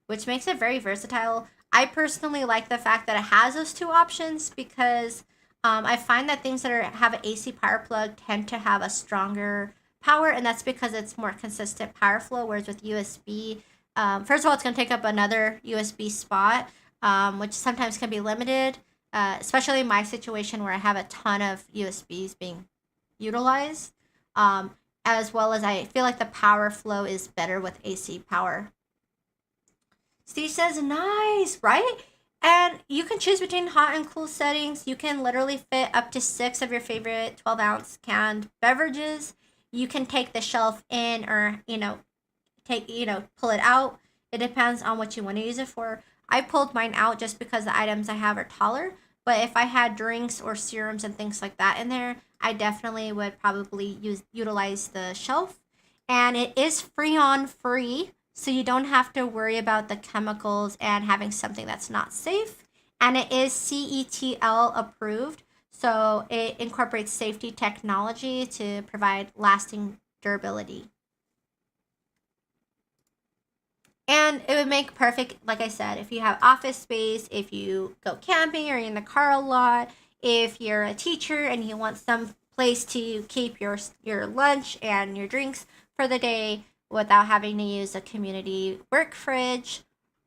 which makes it very versatile. I personally like the fact that it has those two options because I find that things that have an AC power plug tend to have a stronger power, and that's because it's more consistent power flow. Whereas with USB, first of all, it's going to take up another USB spot, which sometimes can be limited, especially in my situation where I have a ton of USBs being utilized, as well as I feel like the power flow is better with AC power. Steve says, nice, right? And you can choose between hot and cool settings. You can literally fit up to 6 of your favorite 12-ounce canned beverages. You can take the shelf in or, pull it out. It depends on what you want to use it for. I pulled mine out just because the items I have are taller. But if I had drinks or serums and things like that in there, I definitely would probably utilize the shelf. And it is Freon free, so you don't have to worry about the chemicals and having something that's not safe. And it is CETL approved, so it incorporates safety technology to provide lasting durability. And it would make perfect, like I said, if you have office space, if you go camping or in the car a lot, if you're a teacher and you want some place to keep your lunch and your drinks for the day without having to use a community work fridge,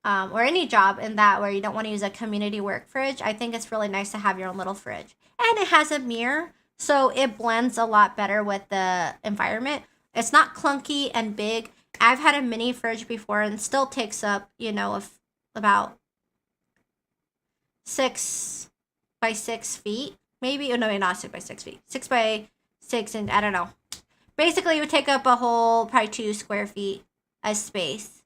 or any job in that where you don't want to use a community work fridge, I think it's really nice to have your own little fridge. And it has a mirror, so it blends a lot better with the environment. It's not clunky and big. I've had a mini fridge before and it still takes up, about 6 by 6 feet, maybe. Oh, no, not 6 by 6 feet. 6 by 6, and I don't know. Basically, it would take up a whole, probably 2 square feet of space,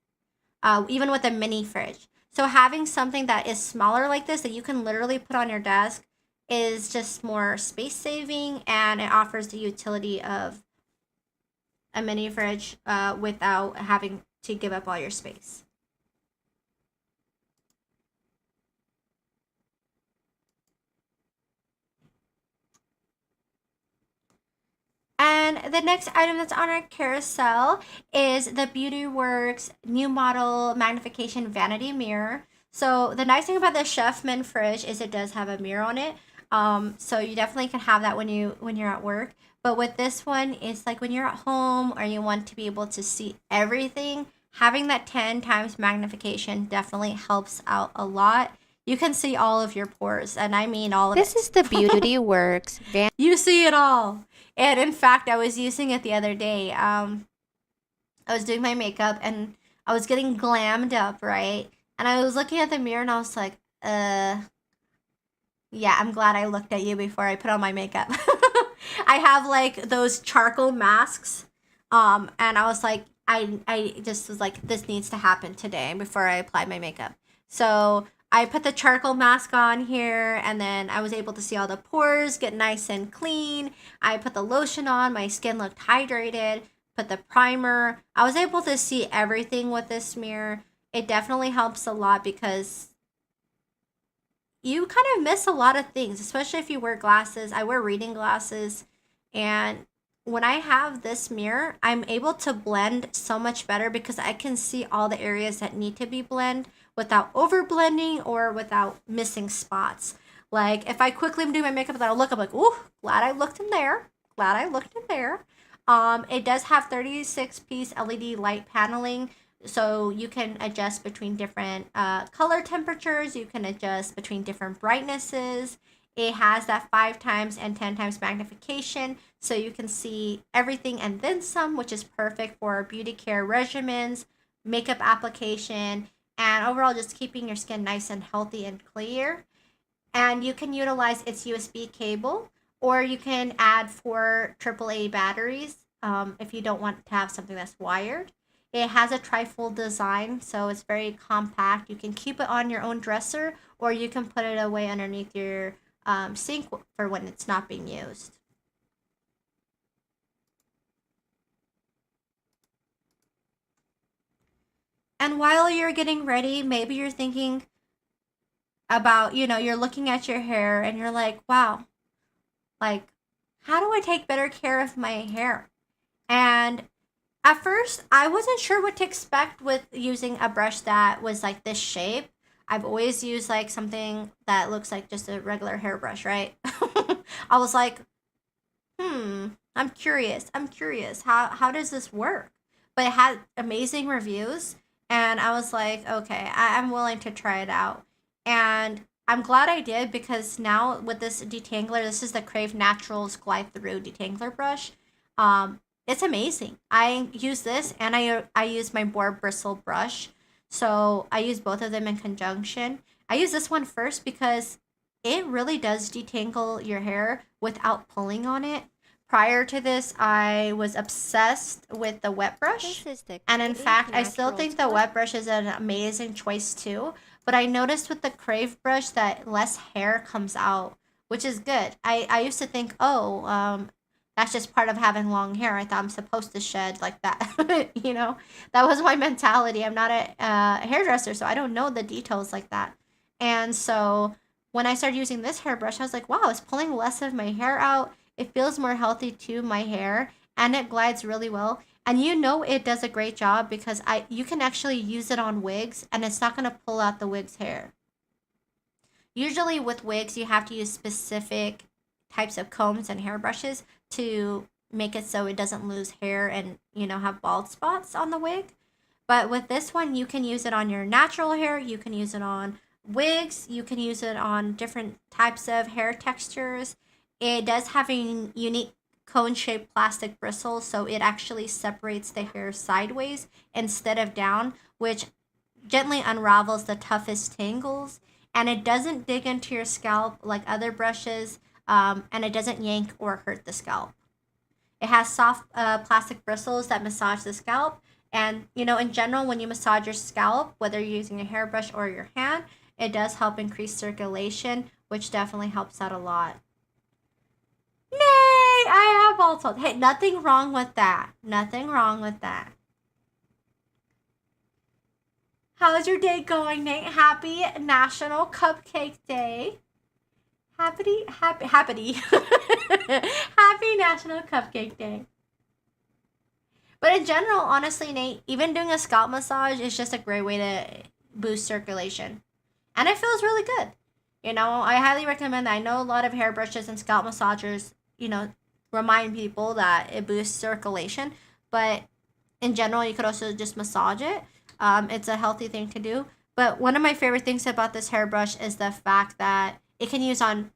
even with a mini fridge. So having something that is smaller like this that you can literally put on your desk is just more space saving, and it offers the utility of a mini fridge without having to give up all your space. And And the next item that's on our carousel is the Beauty Works new model magnification vanity mirror. So the nice thing about the Chefman fridge is it does have a mirror on it. So you definitely can have that when you're at work. But with this one, it's like when you're at home or you want to be able to see everything, having that 10 times magnification definitely helps out a lot. You can see all of your pores, and I mean all of This it. is the Beauty Works You see it all. And in fact, I was using it the other day. I was doing my makeup and I was getting glammed up, right? And I was looking at the mirror and I was like, yeah, I'm glad I looked at you before I put on my makeup. I have like those charcoal masks. And I was like, I just was like, this needs to happen today before I apply my makeup. So I put the charcoal mask on here and then I was able to see all the pores get nice and clean. I put the lotion on, my skin looked hydrated, put the primer. I was able to see everything with this mirror. It definitely helps a lot because you kind of miss a lot of things, especially if you wear glasses. I wear reading glasses, and when I have this mirror, I'm able to blend so much better because I can see all the areas that need to be blended without over blending or without missing spots. Like if I quickly do my makeup and I'll look, I'm like, ooh, glad I looked in there. Glad I looked in there. It does have 36-piece LED light paneling, so you can adjust between different color temperatures. You can adjust between different brightnesses. It has that 5 times and 10 times magnification, so you can see everything and then some, which is perfect for beauty care regimens, makeup application, and overall just keeping your skin nice and healthy and clear. And you can utilize its USB cable, or you can add 4 AAA batteries if you don't want to have something that's wired. It has a trifold design, so it's very compact. You can keep it on your own dresser, or you can put it away underneath your sink for when it's not being used. And while you're getting ready, maybe you're thinking about, you're looking at your hair and you're like, wow, like, how do I take better care of my hair? And at first, I wasn't sure what to expect with using a brush that was like this shape. I've always used like something that looks like just a regular hairbrush, right? I was like, I'm curious. I'm curious. How does this work? But it had amazing reviews, and I was like, okay, I'm willing to try it out. And I'm glad I did because now with this detangler, this is the Crave Naturals Glide Through Detangler brush. It's amazing. I use this and I use my boar bristle brush. So I use both of them in conjunction. I use this one first because it really does detangle your hair without pulling on it. Prior to this, I was obsessed with the wet brush. And in fact, I still think the wet brush is an amazing choice too. But I noticed with the Crave brush that less hair comes out, which is good. I used to think, that's just part of having long hair. I thought I'm supposed to shed like that. That was my mentality. I'm not a hairdresser, so I don't know the details like that. And so when I started using this hairbrush, I was like, wow, it's pulling less of my hair out. It feels more healthy to my hair, and it glides really well. And it does a great job because you can actually use it on wigs, and it's not going to pull out the wig's hair. Usually with wigs, you have to use specific types of combs and hairbrushes to make it so it doesn't lose hair and, have bald spots on the wig. But with this one, you can use it on your natural hair. You can use it on wigs. You can use it on different types of hair textures. It does have a unique cone-shaped plastic bristle, so it actually separates the hair sideways instead of down, which gently unravels the toughest tangles. And it doesn't dig into your scalp like other brushes, and it doesn't yank or hurt the scalp. It has soft plastic bristles that massage the scalp. And, in general, when you massage your scalp, whether you're using a hairbrush or your hand, it does help increase circulation, which definitely helps out a lot. Nay, I have bald spots. Hey, nothing wrong with that. Nothing wrong with that. How's your day going, Nate? Happy National Cupcake Day. Happy Happy National Cupcake Day. But in general, honestly, Nate, even doing a scalp massage is just a great way to boost circulation. And it feels really good. I highly recommend that. I know a lot of hairbrushes and scalp massagers, remind people that it boosts circulation. But in general, you could also just massage it. It's a healthy thing to do. But one of my favorite things about this hairbrush is the fact that it can use on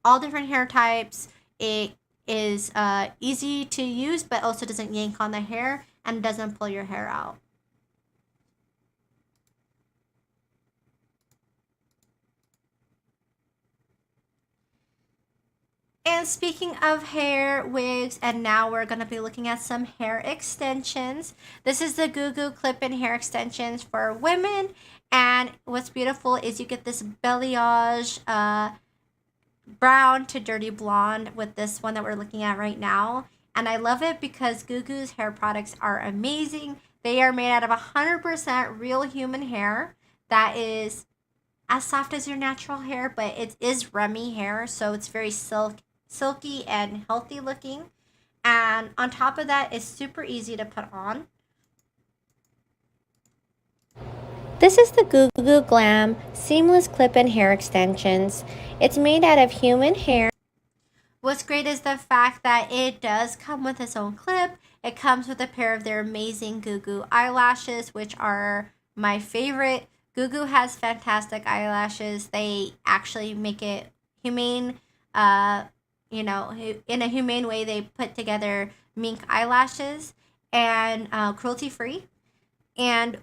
all different hair types. It is easy to use, but also doesn't yank on the hair and doesn't pull your hair out. And speaking of hair, wigs, and now we're going to be looking at some hair extensions. This is the Goo Goo Clip-In hair extensions for women. And what's beautiful is you get this balayage brown to dirty blonde with this one that we're looking at right now. And I love it because Goo Goo's hair products are amazing. They are made out of 100% real human hair that is as soft as your natural hair, but it is Remy hair, so it's very silky and healthy looking. And on top of that, it's super easy to put on. This is the Goo Goo Glam Seamless Clip-In Hair Extensions. It's made out of human hair. What's great is the fact that it does come with its own clip. It comes with a pair of their amazing Goo Goo eyelashes, which are my favorite. Goo Goo has fantastic eyelashes. They actually make it humane. In a humane way, they put together mink eyelashes and cruelty-free. And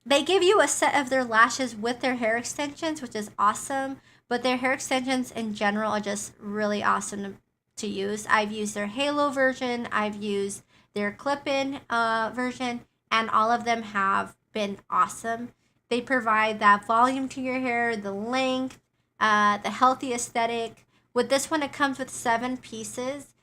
they give you a set of their lashes with their hair extensions, which is awesome. But their hair extensions in general are just really awesome to use. I've used their Halo version. I've used their clip-in version. And all of them have been awesome. They provide that volume to your hair, the length, the healthy aesthetic. With this one, it comes with 7 pieces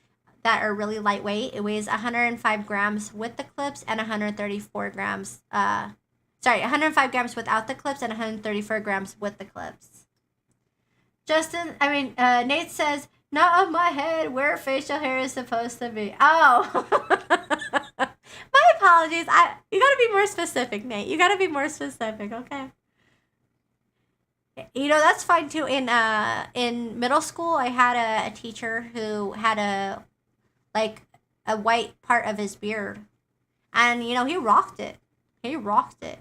that are really lightweight. It weighs 105 grams with the clips and 134 grams. 105 grams without the clips and 134 grams with the clips. Nate says, not on my head where facial hair is supposed to be. Oh, my apologies. You gotta be more specific, Nate. You gotta be more specific, okay? That's fine too. In middle school, I had a teacher who had a white part of his beard, and he rocked it. He rocked it.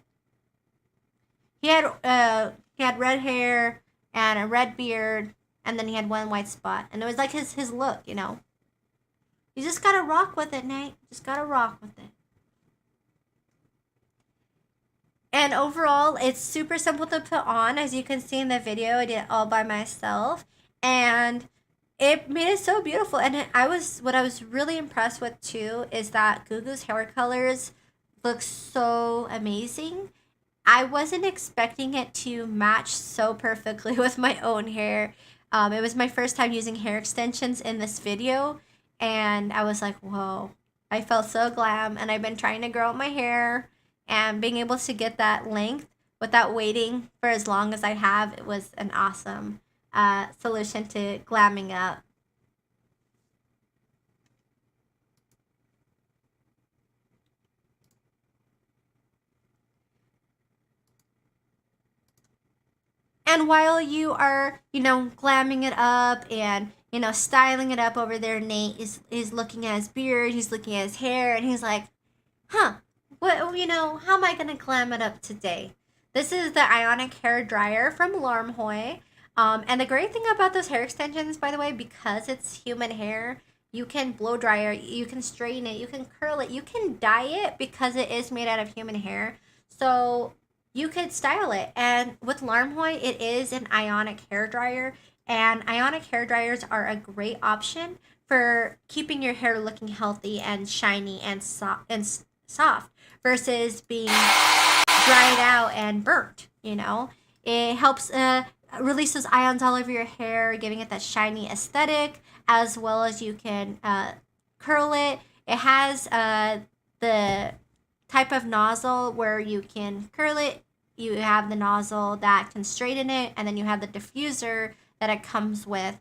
He had red hair and a red beard, and then he had one white spot, and it was like his look. You just gotta rock with it, Nate. Just gotta rock with it. And overall, it's super simple to put on. As you can see in the video, I did it all by myself. And it made it so beautiful. And what I was really impressed with too is that Goo Goo's hair colors look so amazing. I wasn't expecting it to match so perfectly with my own hair. It was my first time using hair extensions in this video. And I was like, whoa. I felt so glam. And I've been trying to grow out my hair. And being able to get that length without waiting for as long as I have, it was an awesome solution to glamming up. And while you are, glamming it up and, styling it up over there, Nate is looking at his beard, he's looking at his hair, and he's like, huh. How am I going to glam it up today? This is the Ionic Hair Dryer from Larmhoy. And the great thing about those hair extensions, by the way, because it's human hair, you can blow dry it, you can straighten it, you can curl it, you can dye it because it is made out of human hair. So you could style it. And with Larmhoy, it is an ionic hair dryer. And ionic hair dryers are a great option for keeping your hair looking healthy and shiny and soft versus being dried out and burnt. It helps release those ions all over your hair, giving it that shiny aesthetic, as well as you can curl it. It has the type of nozzle where you can curl it. You have the nozzle that can straighten it, and then you have the diffuser that it comes with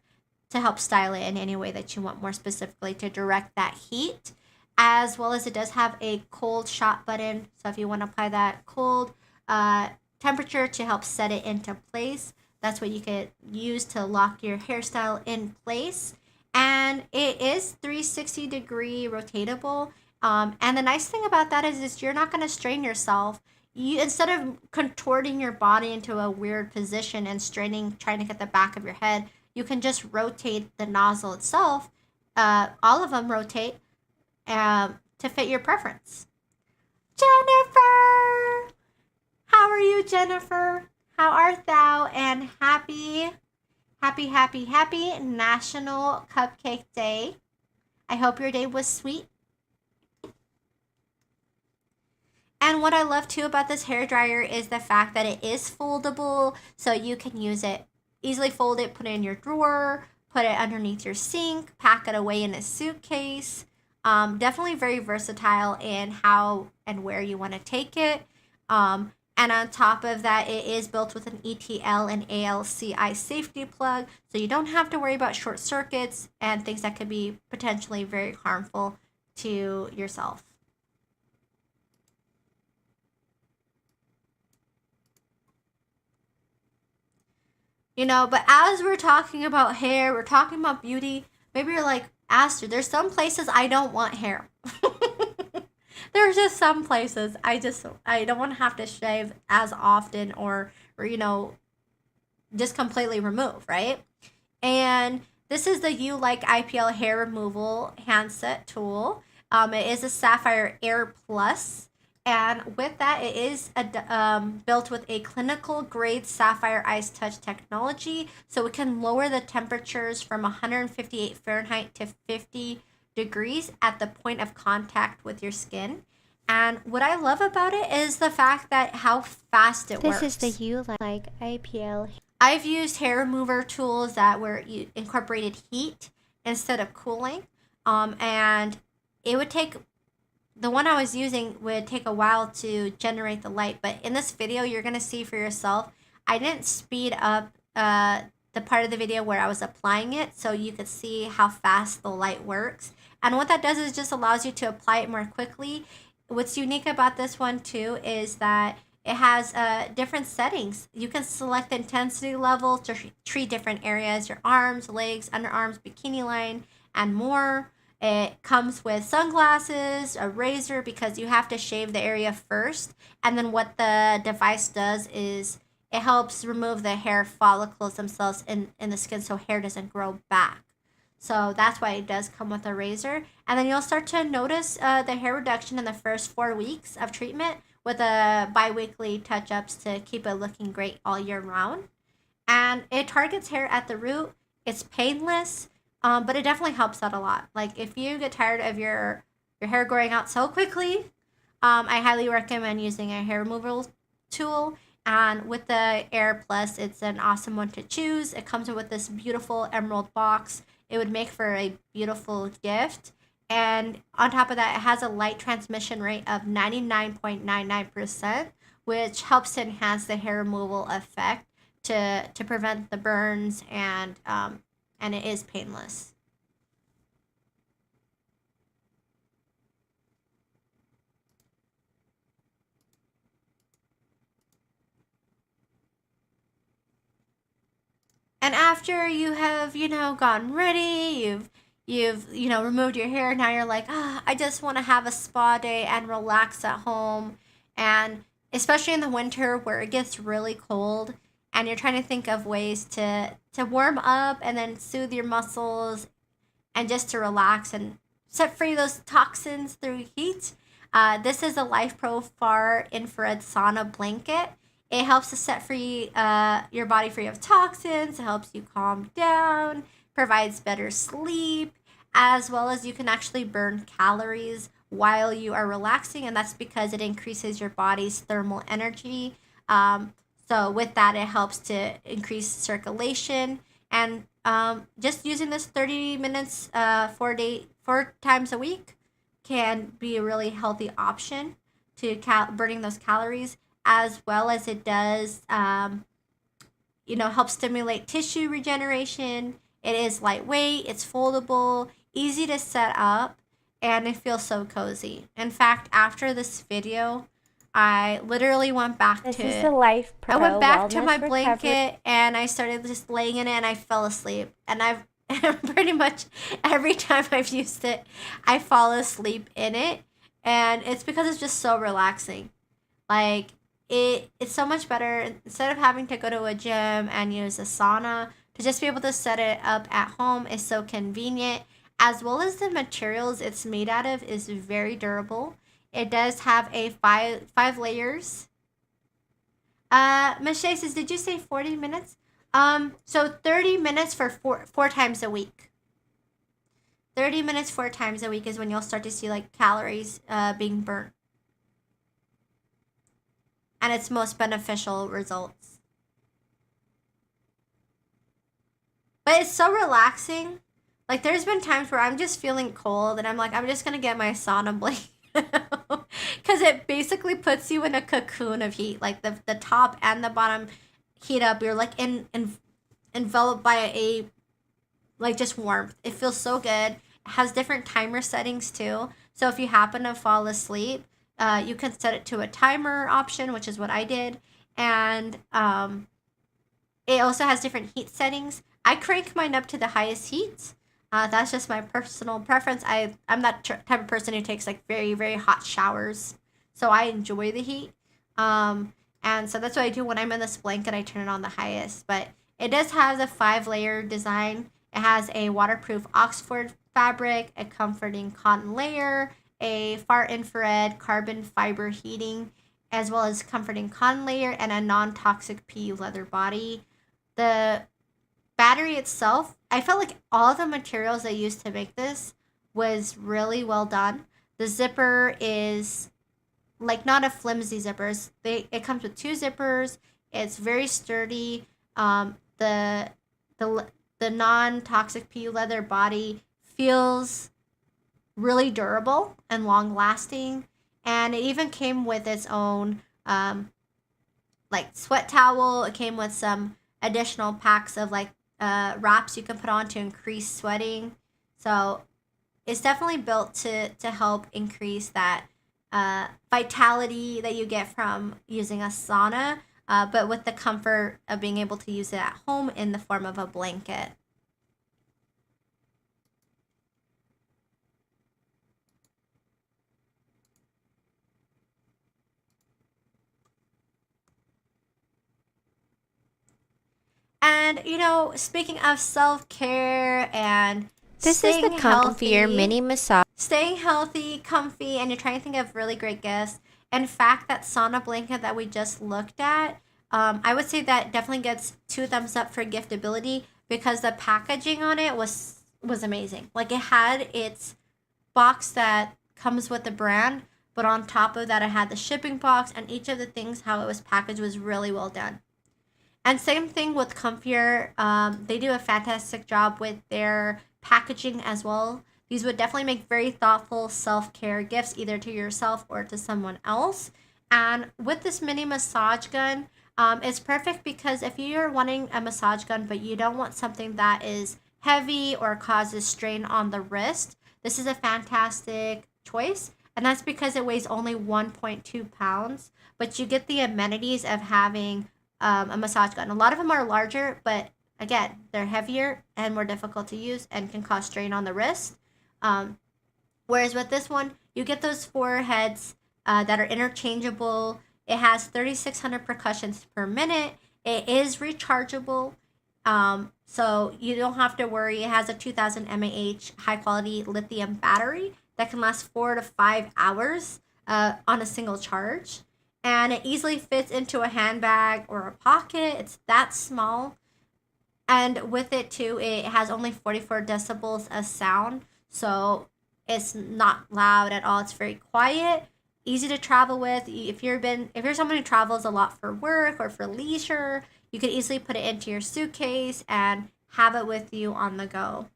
to help style it in any way that you want, more specifically to direct that heat. as well as it does have a cold shot button. So if you want to apply that cold uh, temperature to help set it into place, that's what you could use to lock your hairstyle in place. And it is 360-degree rotatable. And the nice thing about that is you're not going to strain yourself. You, instead of contorting your body into a weird position and straining, trying to get the back of your head, you can just rotate the nozzle itself. All of them rotate to fit your preference. Jennifer! How are you, Jennifer? How art thou? And happy National Cupcake Day. I hope your day was sweet. And what I love too about this hair dryer is the fact that it is foldable, so you can use it, easily fold it, put it in your drawer, put it underneath your sink, pack it away in a suitcase. Definitely very versatile in how and where you want to take it. And on top of that, it is built with an ETL and ALCI safety plug, so you don't have to worry about short circuits and things that could be potentially very harmful to yourself. But as we're talking about hair, we're talking about beauty, maybe you're like, Aster, there's some places I don't want hair. There's just some places I don't want to have to shave as often or just completely remove, right? And this is the You Like IPL hair removal handset tool. It is a Sapphire Air Plus, and with that, it is built with a clinical grade Sapphire Ice Touch technology, so it can lower the temperatures from 158 Fahrenheit to 50 degrees at the point of contact with your skin. And what I love about it is the fact that how fast it works. This is the You Like IPL. I've used hair remover tools that were you incorporated heat instead of cooling, and it would take the one I was using would take a while to generate the light. But in this video, you're gonna see for yourself. I didn't speed up the part of the video where I was applying it, so you could see how fast the light works. And what that does is just allows you to apply it more quickly. What's unique about this one too is that it has different settings. You can select the intensity level to treat different areas, your arms, legs, underarms, bikini line, and more. It comes with sunglasses, a razor, because you have to shave the area first. And then what the device does is it helps remove the hair follicles themselves in the skin so hair doesn't grow back. So that's why it does come with a razor. And then you'll start to notice the hair reduction in the first 4 weeks of treatment with bi-weekly touch-ups to keep it looking great all year round. And it targets hair at the root. It's painless, but it definitely helps out a lot. Like if you get tired of your hair growing out so quickly, I highly recommend using a hair removal tool. And with the Air Plus, it's an awesome one to choose. It comes with this beautiful emerald box. It would make for a beautiful gift. And on top of that, it has a light transmission rate of 99.99%, which helps to enhance the hair removal effect to prevent the burns, and it is painless. And after you have, gotten ready, you've removed your hair, now you're like, I just want to have a spa day and relax at home. And especially in the winter where it gets really cold and you're trying to think of ways to warm up and then soothe your muscles and just to relax and set free those toxins through heat. This is a Life Pro Far Infrared Sauna Blanket. It helps to set free your body free of toxins. It helps you calm down, provides better sleep, as well as you can actually burn calories while you are relaxing, and that's because it increases your body's thermal energy. So with that, it helps to increase circulation, and just using this 30 minutes 4 times a week can be a really healthy option to burning those calories, as well as it does help stimulate tissue regeneration. It is lightweight, it's foldable, easy to set up, and it feels so cozy. In fact, after this video, I literally went back This to is the Life I went Pro back to my Wellness Recovery. blanket and I started just laying in it and I fell asleep. And I've pretty much every time I've used it, I fall asleep in it. And it's because it's just so relaxing. Like it's so much better instead of having to go to a gym and use a sauna to just be able to set it up at home is so convenient, as well as the materials it's made out of is very durable. It does have a five layers. Miss Shay says, did you say 40 minutes? So 30 minutes for four times a week. 30 minutes 4 times a week is when you'll start to see like calories being burnt. And its most beneficial results. But it's so relaxing. Like there's been times where I'm just feeling cold and I'm like, I'm just gonna get my sauna blanket. Because it basically puts you in a cocoon of heat. Like the top and the bottom heat up. You're like enveloped by a like just warmth. It feels so good. It has different timer settings too. So if you happen to fall asleep, you can set it to a timer option, which is what I did. And it also has different heat settings. I crank mine up to the highest heats. That's just my personal preference. I'm that type of person who takes like very, very hot showers. So I enjoy the heat. And so that's what I do when I'm in this blanket. I turn it on the highest. But it does have the 5-layer design. It has a waterproof Oxford fabric, a comforting cotton layer, a far infrared carbon fiber heating, as well as comforting cotton layer and a non-toxic PU leather body. The battery itself, I felt like all the materials they used to make this was really well done. The zipper is like not a flimsy zipper. It comes with 2 zippers. It's very sturdy. The the non-toxic PU leather body feels really durable and long lasting, and it even came with its own like sweat towel. It came with some additional packs of like wraps you can put on to increase sweating. So it's definitely built to help increase that vitality that you get from using a sauna, but with the comfort of being able to use it at home in the form of a blanket. And speaking of self-care and This is the staying comfier healthy, mini massage. staying healthy, comfy, and you're trying to think of really great gifts. In fact, that sauna blanket that we just looked at, I would say that definitely gets 2 thumbs up for giftability because the packaging on it was amazing. Like it had its box that comes with the brand, but on top of that, it had the shipping box, and each of the things how it was packaged was really well done. And same thing with Comfier. They do a fantastic job with their packaging as well. These would definitely make very thoughtful self care gifts, either to yourself or to someone else. And with this mini massage gun, it's perfect because if you're wanting a massage gun but you don't want something that is heavy or causes strain on the wrist, this is a fantastic choice. And that's because it weighs only 1.2 pounds, but you get the amenities of having a massage gun. A lot of them are larger, but again, they're heavier and more difficult to use and can cause strain on the wrist. Um, Whereas with this one, you get those 4 heads that are interchangeable. It has 3,600 percussions per minute. It is rechargeable. So you don't have to worry. It has a 2000 mAh high quality lithium battery that can last 4 to 5 hours on a single charge. And it easily fits into a handbag or a pocket. It's that small. And with it too, it has only 44 decibels of sound. So it's not loud at all. It's very quiet, easy to travel with. If you're someone who travels a lot for work or for leisure, you could easily put it into your suitcase and have it with you on the go.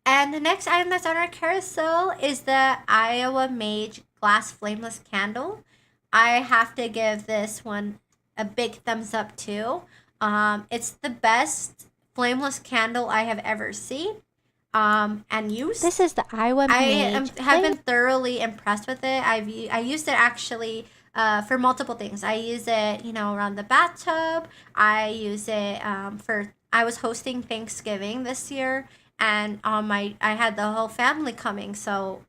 And the next item that's on our carousel is the Iowa Mage Glass Flameless Candle. I have to give this one a big thumbs up too. It's the best flameless candle I have ever seen and used. This is the Iowa Mage Have Flame. been thoroughly impressed with it. I used it actually for multiple things. I use it, around the bathtub. I use it for. I was hosting Thanksgiving this year, and I had the whole family coming, so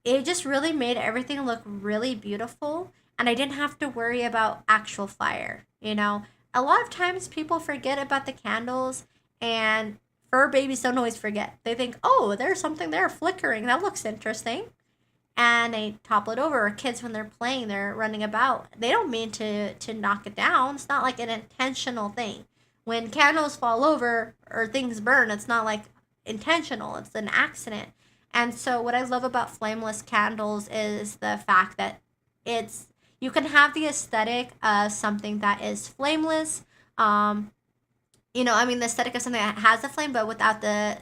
it just really made everything look really beautiful, and I didn't have to worry about actual fire. A lot of times people forget about the candles, and fur babies don't always forget. They think, oh, there's something there flickering, that looks interesting, and they topple it over. Or kids, when they're playing, they're running about, they don't mean to knock it down. It's not like an intentional thing. When candles fall over or things burn, it's not like intentional, it's an accident. And so what I love about flameless candles is the fact that it's you can have the aesthetic of something that is flameless. The aesthetic of something that has a flame, but without the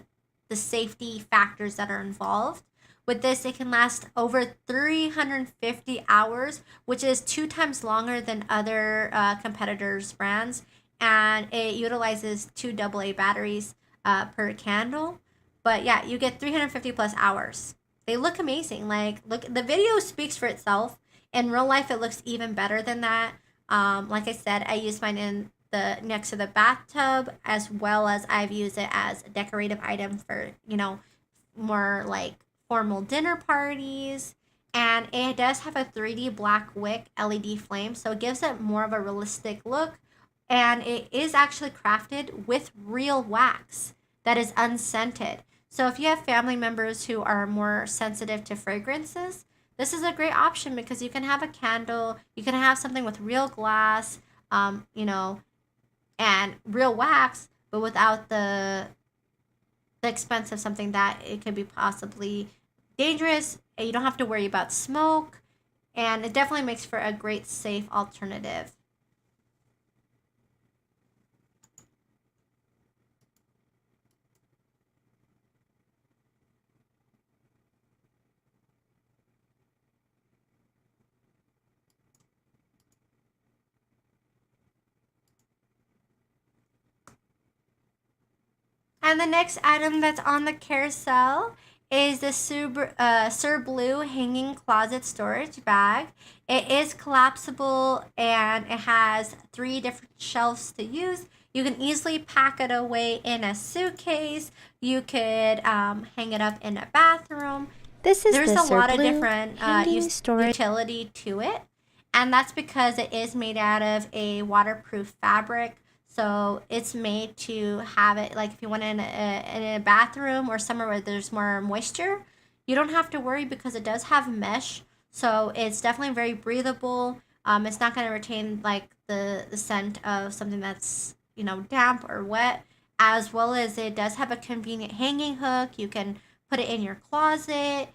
safety factors that are involved. With this, it can last over 350 hours, which is 2 times longer than other competitors' brands, and it utilizes two AA batteries per candle. But yeah, you get 350 plus hours. They look amazing. Like, look, the video speaks for itself. In real life, it looks even better than that. Like I said, I use mine in the next to the bathtub, as well as I've used it as a decorative item for more like formal dinner parties. And it does have a 3D black wick LED flame, so it gives it more of a realistic look. And it is actually crafted with real wax that is unscented. So if you have family members who are more sensitive to fragrances, this is a great option because you can have a candle, you can have something with real glass, and real wax, but without the expense of something that it could be possibly dangerous. You don't have to worry about smoke, and it definitely makes for a great safe alternative. And the next item that's on the carousel is the Sur Blue hanging closet storage bag. It is collapsible and it has 3 different shelves to use. You can easily pack it away in a suitcase. You could hang it up in a bathroom. This is There's the a lot of Surblue different hanging storage. utility to it, and that's because it is made out of a waterproof fabric. So it's made to have it, like, if you want it in a bathroom or somewhere where there's more moisture, you don't have to worry because it does have mesh. So it's definitely very breathable. It's not going to retain like the scent of something that's damp or wet, as well as it does have a convenient hanging hook. You can put it in your closet.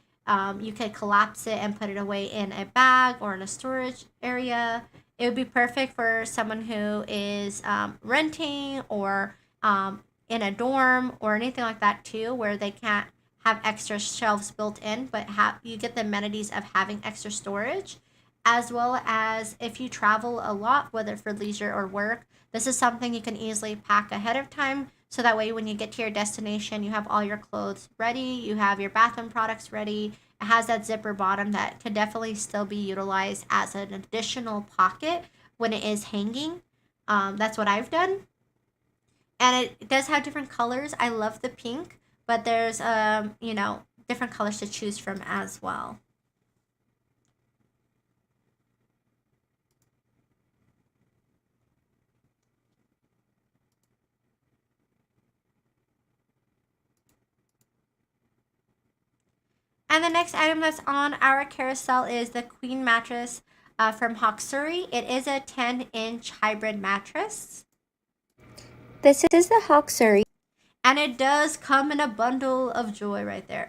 You could collapse it and put it away in a bag or in a storage area. It would be perfect for someone who is renting or in a dorm or anything like that too, where they can't have extra shelves built in, but you get the amenities of having extra storage, as well as if you travel a lot, whether for leisure or work. This is something you can easily pack ahead of time, so that way when you get to your destination, you have all your clothes ready, you have your bathroom products ready. It has that zipper bottom that could definitely still be utilized as an additional pocket when it is hanging. That's what I've done. And it does have different colors. I love the pink, but there's different colors to choose from as well. And the next item that's on our carousel is the Queen mattress from Hawksuri. It is a 10-inch hybrid mattress. This is the Hawksuri. And it does come in a bundle of joy right there.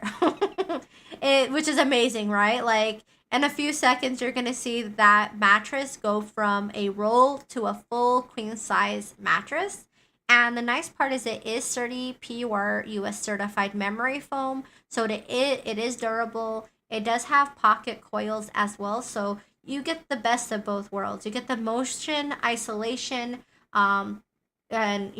Which is amazing, right? Like, in a few seconds, you're going to see that mattress go from a roll to a full queen size mattress. And the nice part is it is sturdy PUR US certified memory foam. So it is durable. It does have pocket coils as well. So you get the best of both worlds. You get the motion, isolation, um, and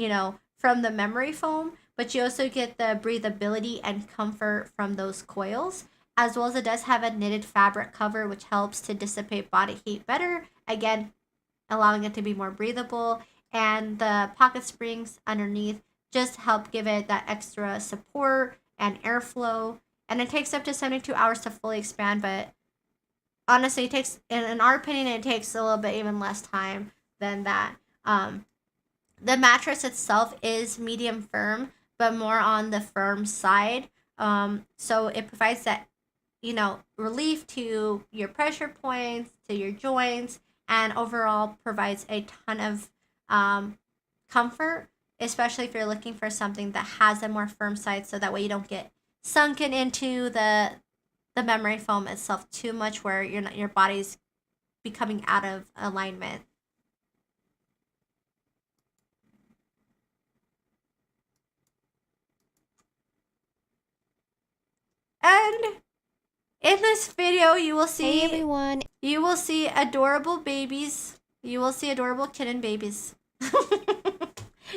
from the memory foam, but you also get the breathability and comfort from those coils, as well as it does have a knitted fabric cover, which helps to dissipate body heat better. Again, allowing it to be more breathable, and the pocket springs underneath just help give it that extra support and airflow. And it takes up to 72 hours to fully expand, but honestly, it takes, in our opinion, it takes a little bit even less time than that. The mattress itself is medium firm, but more on the firm side. So it provides that, relief to your pressure points, to your joints, and overall provides a ton of comfort, especially if you're looking for something that has a more firm side, so that way you don't get sunken into the memory foam itself too much, where your body's becoming out of alignment. And in this video, Hey everyone. you will see adorable babies. You will see adorable kitten babies.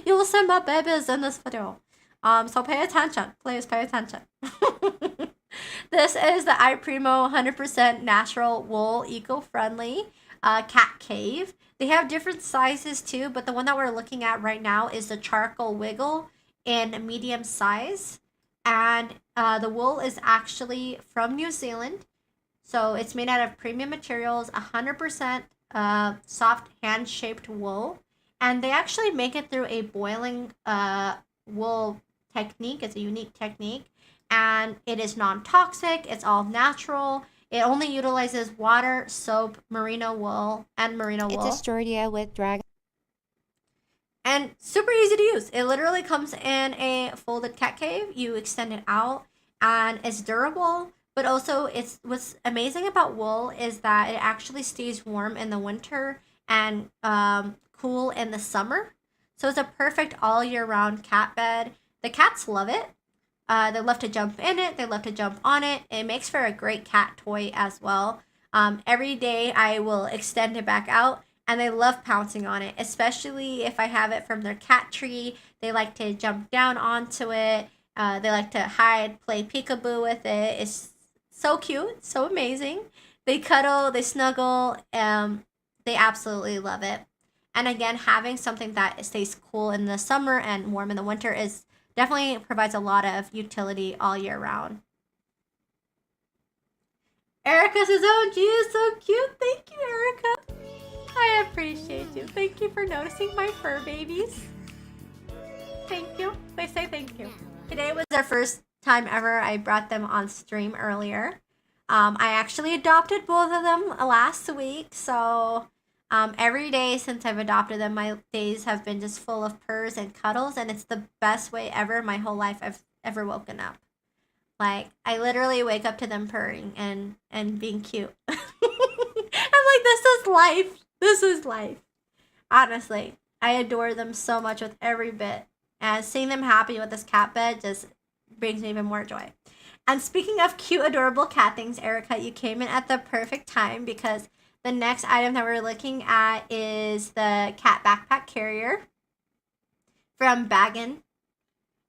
You will see my babies in this video. So pay attention. Please pay attention. This is the iPrimo 100% natural wool, eco-friendly cat cave. They have different sizes too, but the one that we're looking at right now is the charcoal wiggle in medium size. And the wool is actually from New Zealand. So it's made out of premium materials, 100% soft hand-shaped wool. And they actually make it through a boiling wool technique. It's a unique technique. And it is non-toxic. It's all natural. It only utilizes water, soap, merino wool, and merino wool. It's Asteroidea with dragon. And super easy to use. It literally comes in a folded cat cave. You extend it out, and it's durable. But also, it's what's amazing about wool is that it actually stays warm in the winter and cool in the summer. So it's a perfect all year round cat bed. The cats love it. They love to jump in it. They love to jump on it. It makes for a great cat toy as well. Every day I will extend it back out, and they love pouncing on it, especially if I have it from their cat tree. They like to jump down onto it. They like to hide, play peekaboo with it. It's so cute, so amazing. They cuddle, they snuggle. They absolutely love it. And again, having something that stays cool in the summer and warm in the winter is definitely provides a lot of utility all year round. Erica says, "Oh, gee, it's so cute. Thank you, Erica. I appreciate you. Thank you for noticing my fur babies. Thank you. They say thank you." Today was our first time ever I brought them on stream earlier. I actually adopted both of them last week, so every day since I've adopted them, my days have been just full of purrs and cuddles, and it's the best way ever. My whole life I've ever woken up. Like, I literally wake up to them purring and being cute. I'm like, this is life. This is life. Honestly, I adore them so much with every bit. And seeing them happy with this cat bed just brings me even more joy. And speaking of cute, adorable cat things, Erica, you came in at the perfect time, because the next item that we're looking at is the cat backpack carrier from Baggin.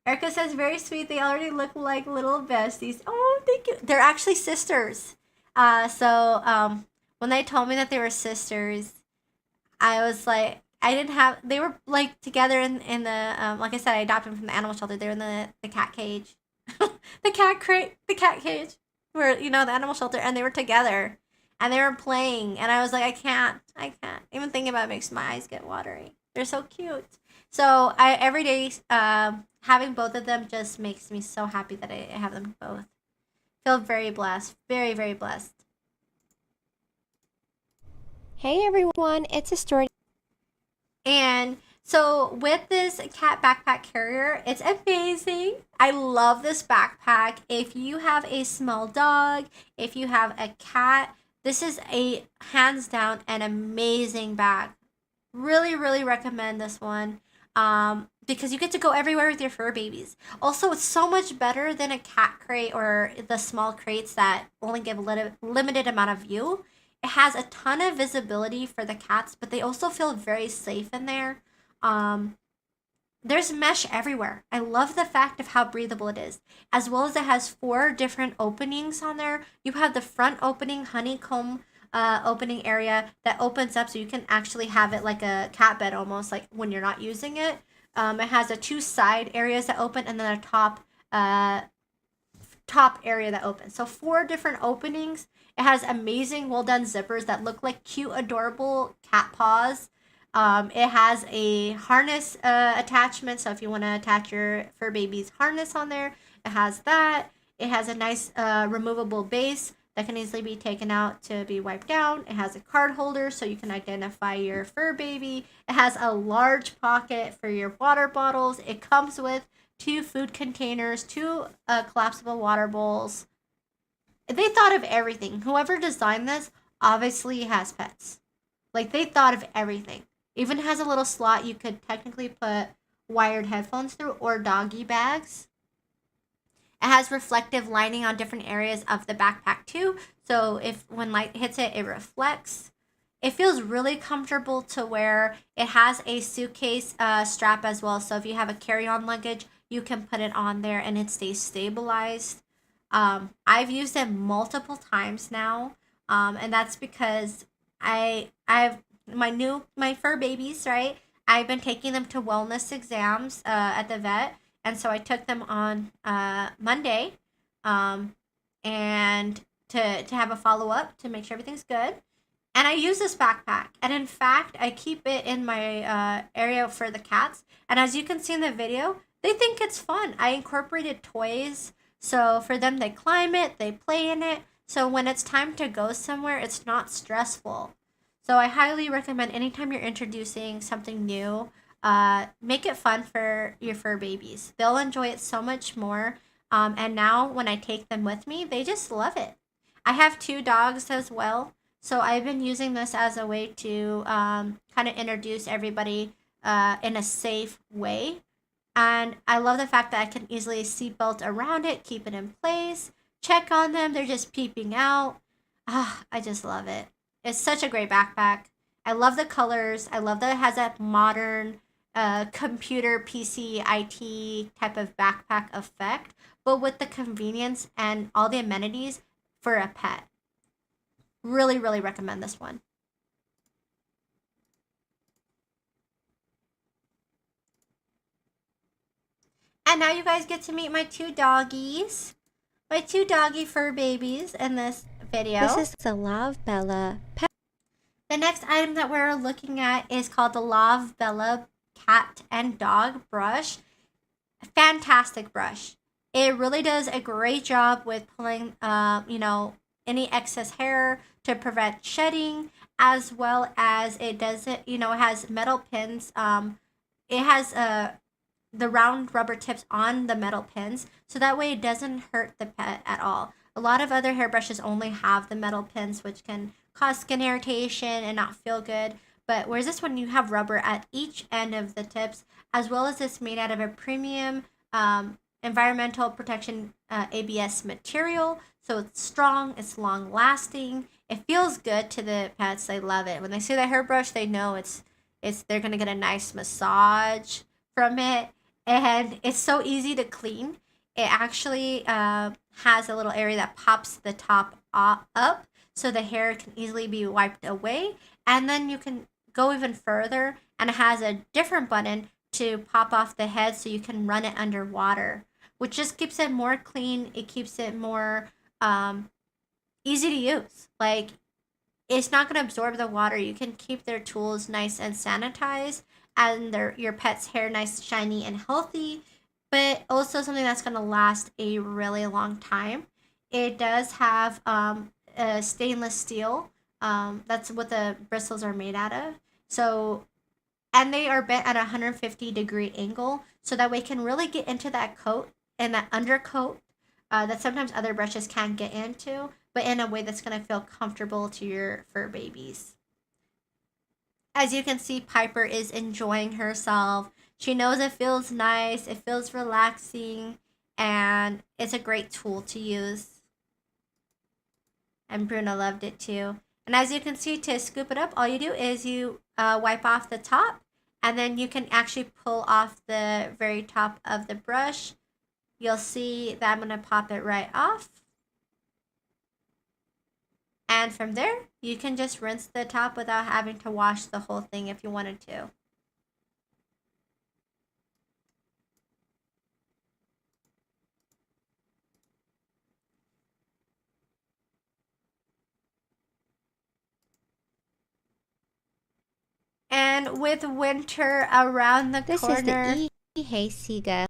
Erica says, very sweet. They already look like little besties. Oh, thank you. They're actually sisters. So when they told me that they were sisters, I was like, I didn't have, they were like together in the, like I said, I adopted them from the animal shelter. They were in the cat cage. The cat cage, where, the animal shelter, and they were together. And they were playing, and I was like, I can't. Even thinking about it makes my eyes get watery. They're so cute. So every day, having both of them just makes me so happy that I have them both. Feel very blessed. Very, very blessed. Hey everyone, it's Asteroidea. And so with this cat backpack carrier, it's amazing. I love this backpack. If you have a small dog, if you have a cat, this is a hands down an amazing bag. Really, really recommend this one. Because you get to go everywhere with your fur babies. Also, it's so much better than a cat crate or the small crates that only give a limited amount of view. It has a ton of visibility for the cats, but they also feel very safe in there. Um, there's mesh everywhere. I love the fact of how breathable it is, as well as it has 4 different openings on there. You have the front opening, honeycomb opening area that opens up so you can actually have it like a cat bed almost, like when you're not using it. It has a 2 side areas that open and then a uh, top area that opens. So 4 different openings. It has amazing well done zippers that look like cute, adorable cat paws. It has a harness attachment, so if you want to attach your fur baby's harness on there, it has that. It has a nice removable base that can easily be taken out to be wiped down. It has a card holder so you can identify your fur baby. It has a large pocket for your water bottles. It comes with 2 food containers, 2 collapsible water bowls. They thought of everything. Whoever designed this obviously has pets. Like they thought of everything. Even has a little slot you could technically put wired headphones through or doggy bags. It has reflective lining on different areas of the backpack too. So if when light hits it, it reflects. It feels really comfortable to wear. It has a suitcase strap as well. So if you have a carry-on luggage, you can put it on there and it stays stabilized. I've used it multiple times now, and that's because I've my fur babies, right? I've been taking them to wellness exams at the vet, and so I took them on Monday, um, and to have a follow up to make sure everything's good. And I use this backpack, and in fact, I keep it in my area for the cats. And as you can see in the video, they think it's fun. I incorporated toys, so for them, they climb it, they play in it. So when it's time to go somewhere, it's not stressful. So I highly recommend anytime you're introducing something new, make it fun for your fur babies. They'll enjoy it so much more. And now when I take them with me, they just love it. I have 2 dogs as well. So I've been using this as a way to kind of introduce everybody in a safe way. And I love the fact that I can easily seatbelt around it, keep it in place, check on them. They're just peeping out. Ah, I just love it. It's such a great backpack. I love the colors. I love that it has that modern computer PC IT type of backpack effect, but with the convenience and all the amenities for a pet. Really, really recommend this one. And now you guys get to meet my 2 doggies. My 2 doggy fur babies in this video. This is the Love Bella pet. The next item that we're looking at is called the Love Bella Cat and Dog Brush. Fantastic brush. It really does a great job with pulling, any excess hair to prevent shedding, as well as it does it. It has metal pins. It has the round rubber tips on the metal pins, so that way it doesn't hurt the pet at all. A lot of other hairbrushes only have the metal pins, which can cause skin irritation and not feel good. But whereas this one, you have rubber at each end of the tips, as well as it's made out of a premium environmental protection ABS material. So it's strong, it's long lasting. It feels good to the pets. They love it. When they see the hairbrush, they know it's they're gonna get a nice massage from it, and it's so easy to clean. It actually has a little area that pops the top up so the hair can easily be wiped away. And then you can go even further, and it has a different button to pop off the head so you can run it underwater, which just keeps it more clean. It keeps it more easy to use. Like, it's not going to absorb the water. You can keep their tools nice and sanitized, and your pet's hair nice, shiny, and healthy, but also something that's going to last a really long time. It does have a stainless steel. That's what the bristles are made out of. So, and they are bent at a 150-degree angle, so that way it can really get into that coat and that undercoat that sometimes other brushes can't get into, but in a way that's going to feel comfortable to your fur babies. As you can see, Piper is enjoying herself. She knows it feels nice, it feels relaxing, and it's a great tool to use. And Bruno loved it too. And as you can see, to scoop it up, all you do is you wipe off the top, and then you can actually pull off the very top of the brush. You'll see that I'm going to pop it right off. And from there, you can just rinse the top without having to wash the whole thing if you wanted to. And with winter around the This corner, is the Hey Siga.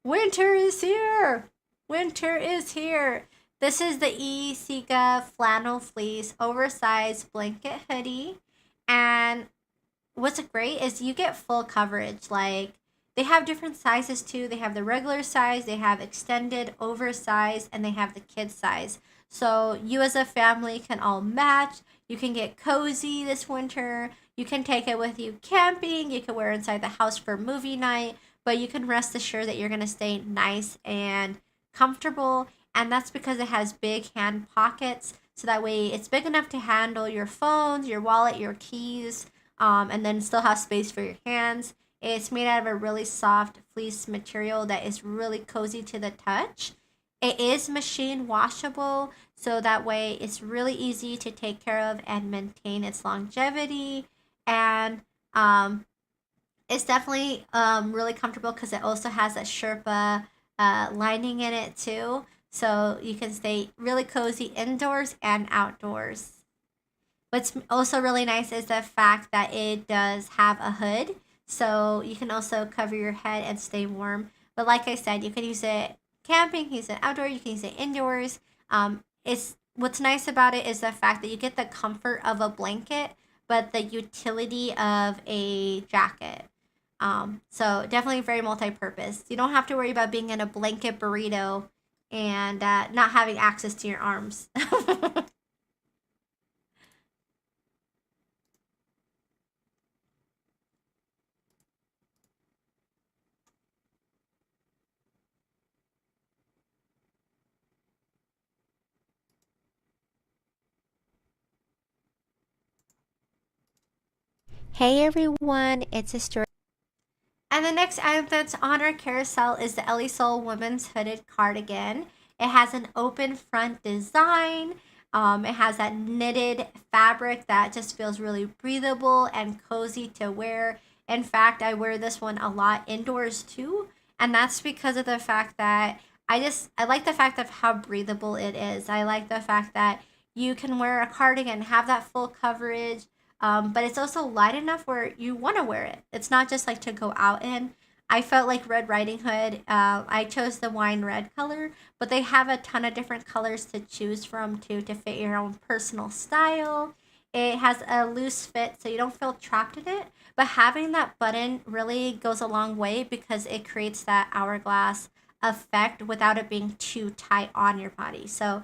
winter is here! Winter is here! This is the Sika flannel fleece oversized blanket hoodie. And what's great is you get full coverage. Like, they have different sizes too. They have the regular size, they have extended, oversized, and they have the kid size. So you as a family can all match. You can get cozy this winter. You can take it with you camping. You can wear it inside the house for movie night. But you can rest assured that you're going to stay nice and comfortable. And that's because it has big hand pockets. So that way it's big enough to handle your phones, your wallet, your keys, and then still have space for your hands. It's made out of a really soft fleece material that is really cozy to the touch. It is machine washable, so that way it's really easy to take care of and maintain its longevity. And it's definitely really comfortable because it also has a Sherpa lining in it too. So you can stay really cozy indoors and outdoors. What's also really nice is the fact that it does have a hood, so you can also cover your head and stay warm. But like I said, you can use it camping, you can use it outdoor, you can use it indoors. It's what's nice about it is the fact that you get the comfort of a blanket, but the utility of a jacket. So definitely very multi-purpose. You don't have to worry about being in a blanket burrito and not having access to your arms. Hey everyone, it's Asteroidea. And the next item that's on our carousel is the Ellie Soul Women's Hooded Cardigan. It has an open front design. It has that knitted fabric that just feels really breathable and cozy to wear. In fact, I wear this one a lot indoors too. And that's because of the fact that I like the fact of how breathable it is. I like the fact that you can wear a cardigan, have that full coverage, but it's also light enough where you want to wear it. It's not just like to go out in. I felt like Red Riding Hood. I chose the wine red color, but they have a ton of different colors to choose from to fit your own personal style. It has a loose fit, so you don't feel trapped in it. But having that button really goes a long way because it creates that hourglass effect without it being too tight on your body. So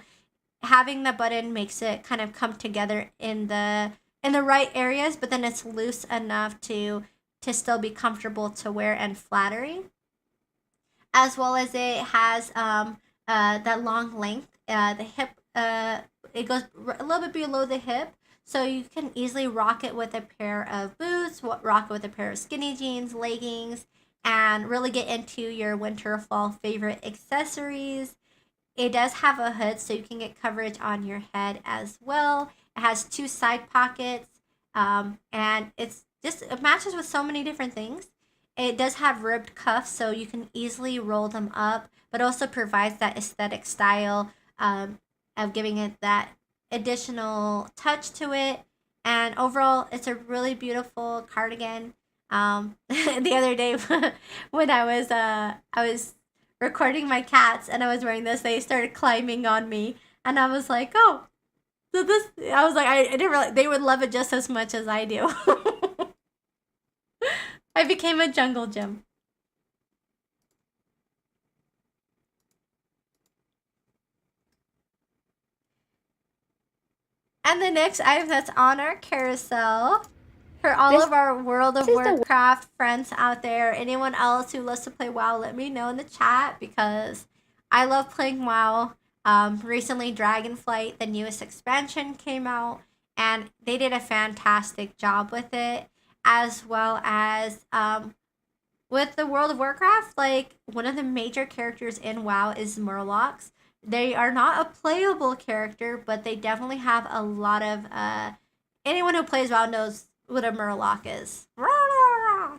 having the button makes it kind of come together in the right areas, but then it's loose enough to still be comfortable to wear and flattering, as well as it has that long length. The hip it goes a little bit below the hip, so you can easily rock it with a pair of boots, rock it with a pair of skinny jeans, leggings, and really get into your winter fall favorite accessories. It does have a hood, so you can get coverage on your head as well. It has two side pockets, and it matches with so many different things. It does have ribbed cuffs, so you can easily roll them up, but also provides that aesthetic style of giving it that additional touch to it. And overall, it's a really beautiful cardigan. The other day when I was recording my cats and I was wearing this, they started climbing on me, and I was like, oh, so this. I was like, I didn't really. They would love it just as much as I do. I became a jungle gym. And the next item that's on our carousel for all This of our World of is the Warcraft friends out there, anyone else who loves to play WoW, let me know in the chat because I love playing WoW. Recently, Dragonflight, the newest expansion, came out, and they did a fantastic job with it, as well as with the World of Warcraft, like one of the major characters in WoW is Murlocs. They are not a playable character, but they definitely have a lot of anyone who plays WoW knows what a Murloc is.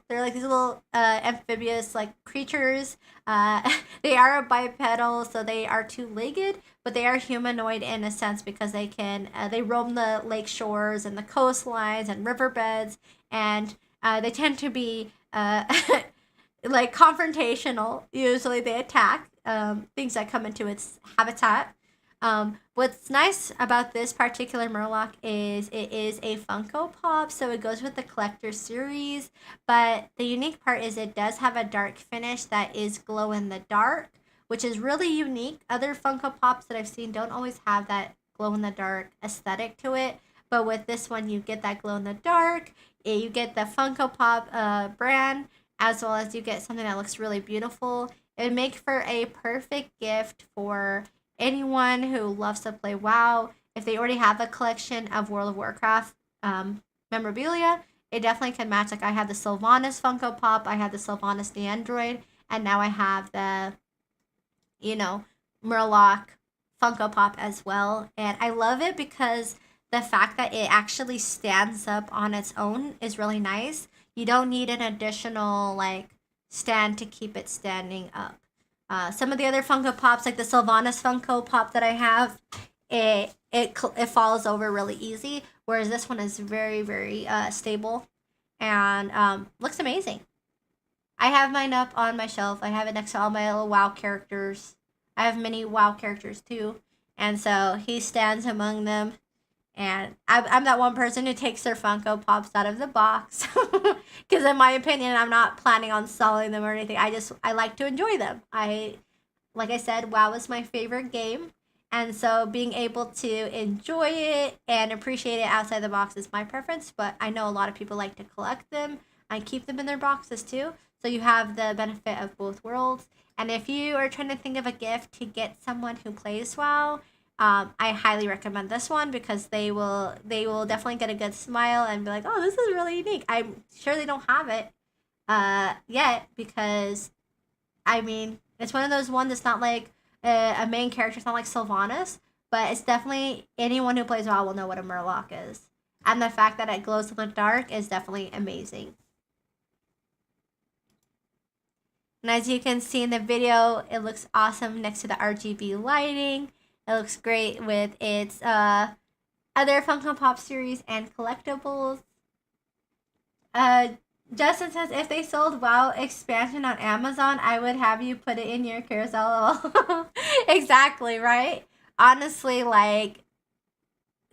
They're like these little amphibious like creatures. They are a bipedal, so they are two-legged, but they are humanoid in a sense because they roam the lake shores and the coastlines and riverbeds, and they tend to be like confrontational. Usually, they attack things that come into its habitat. What's nice about this particular Murloc is it is a Funko Pop, so it goes with the collector series. But the unique part is it does have a dark finish that is glow in the dark, which is really unique. Other Funko Pops that I've seen don't always have that glow in the dark aesthetic to it. But with this one, you get that glow in the dark. You get the Funko Pop brand, as well as you get something that looks really beautiful. It would make for a perfect gift for anyone who loves to play WoW. If they already have a collection of World of Warcraft memorabilia, it definitely can match. Like I have the Sylvanas Funko Pop, I have the Sylvanas the Android, and now I have the, Murloc Funko Pop as well. And I love it because the fact that it actually stands up on its own is really nice. You don't need an additional like stand to keep it standing up. Some of the other Funko Pops, like the Sylvanas Funko Pop that I have, it falls over really easy, whereas this one is very, very stable and looks amazing. I have mine up on my shelf. I have it next to all my little WoW characters. I have many WoW characters too, and so he stands among them. And I'm that one person who takes their Funko Pops out of the box. Because in my opinion, I'm not planning on selling them or anything. I like to enjoy them. Like I said, WoW is my favorite game. And so being able to enjoy it and appreciate it outside the box is my preference. But I know a lot of people like to collect them and keep them in their boxes too. So you have the benefit of both worlds. And if you are trying to think of a gift to get someone who plays WoW, I highly recommend this one because they will definitely get a good smile and be like, oh, this is really unique. I'm sure they don't have it yet because I mean it's one of those ones that's not like a main character. It's not like Sylvanas, but it's definitely anyone who plays WoW will know what a Murloc is, and the fact that it glows in the dark is definitely amazing. And as you can see in the video, it looks awesome next to the RGB lighting. It looks great with its other Funko Pop series and collectibles. Uh, Justin says if they sold WoW expansion on Amazon, I would have you put it in your carousel. Exactly, right? Honestly, like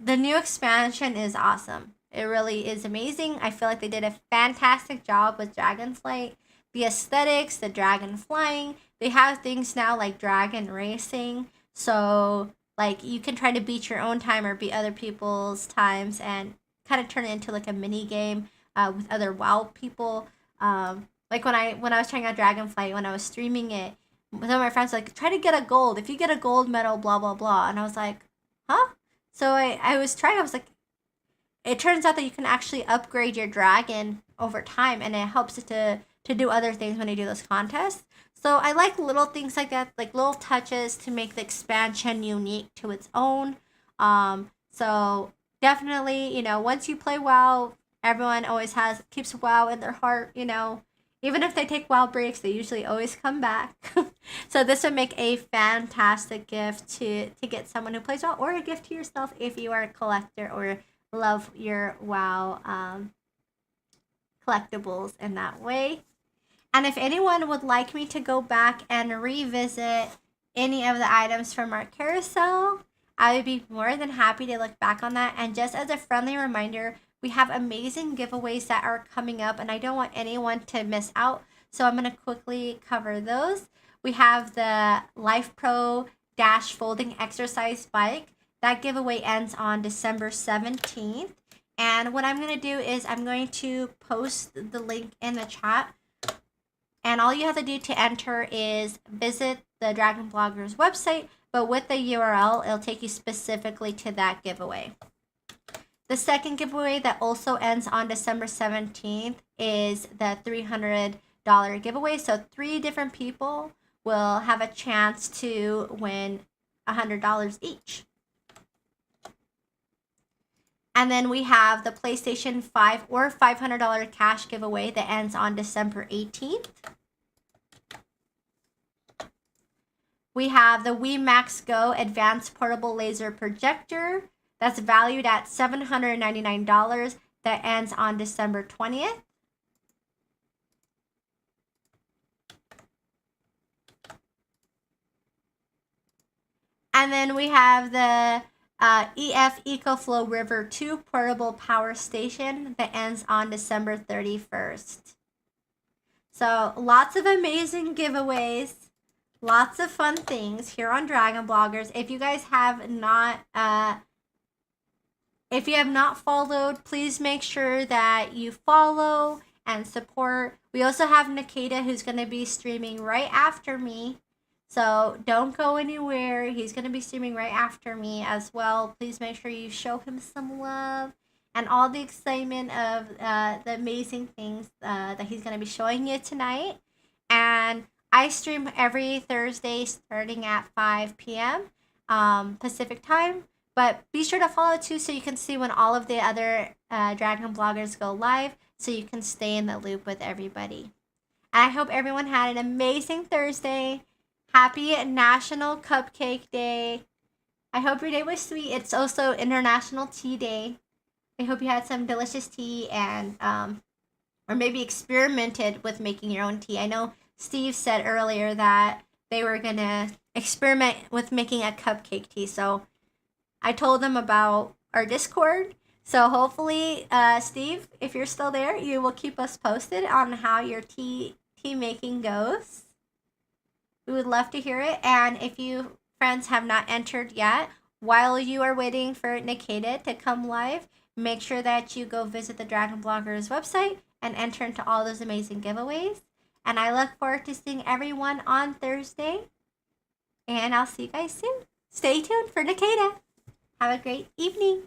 the new expansion is awesome. It really is amazing. I feel like they did a fantastic job with Dragonflight. The aesthetics, the dragon flying. They have things now like dragon racing. So, like, you can try to beat your own time or beat other people's times and kind of turn it into like a mini game with other WoW people. Like when I was trying out Dragonflight, when I was streaming it, some of my friends were like, try to get a gold. If you get a gold medal, blah blah blah. And I was like, huh? So I was trying. I was like, it turns out that you can actually upgrade your dragon over time, and it helps it to do other things when you do those contests. So I like little things like that, like little touches to make the expansion unique to its own. So definitely, once you play WoW, everyone always keeps WoW in their heart. Even if they take WoW breaks, they usually always come back. So this would make a fantastic gift to get someone who plays WoW, or a gift to yourself if you are a collector or love your WoW collectibles in that way. And if anyone would like me to go back and revisit any of the items from our carousel, I would be more than happy to look back on that. And just as a friendly reminder, we have amazing giveaways that are coming up, and I don't want anyone to miss out. So I'm going to quickly cover those. We have the Life Pro Dash Folding Exercise Bike. That giveaway ends on December 17th. And what I'm going to do is I'm going to post the link in the chat. And all you have to do to enter is visit the Dragon Bloggers website, but with the URL, it'll take you specifically to that giveaway. The second giveaway that also ends on December 17th is the $300 giveaway. So 3 different people will have a chance to win $100 each. And then we have the PlayStation 5 or $500 cash giveaway that ends on December 18th. We have the Wii Max Go Advanced Portable Laser Projector that's valued at $799 that ends on December 20th. And then we have the EF EcoFlow River 2 Portable Power Station that ends on December 31st. So lots of amazing giveaways. Lots of fun things here on Dragon Bloggers. If you guys have not followed, please make sure that you follow and support. We also have Nikita, who's going to be streaming right after me. So don't go anywhere. He's going to be streaming right after me as well. Please make sure you show him some love and all the excitement of the amazing things that he's going to be showing you tonight. And I stream every Thursday starting at 5 p.m. Pacific time. But be sure to follow too so you can see when all of the other Dragon Bloggers go live so you can stay in the loop with everybody. And I hope everyone had an amazing Thursday. Happy National Cupcake Day. I hope your day was sweet. It's also International Tea Day. I hope you had some delicious tea and or maybe experimented with making your own tea. I know Steve said earlier that they were going to experiment with making a cupcake tea. So I told them about our Discord. So hopefully, Steve, if you're still there, you will keep us posted on how your tea making goes. We would love to hear it. And if you friends have not entered yet, while you are waiting for Nikita to come live, make sure that you go visit the Dragon Bloggers website and enter into all those amazing giveaways. And I look forward to seeing everyone on Thursday. And I'll see you guys soon. Stay tuned for Nikita. Have a great evening.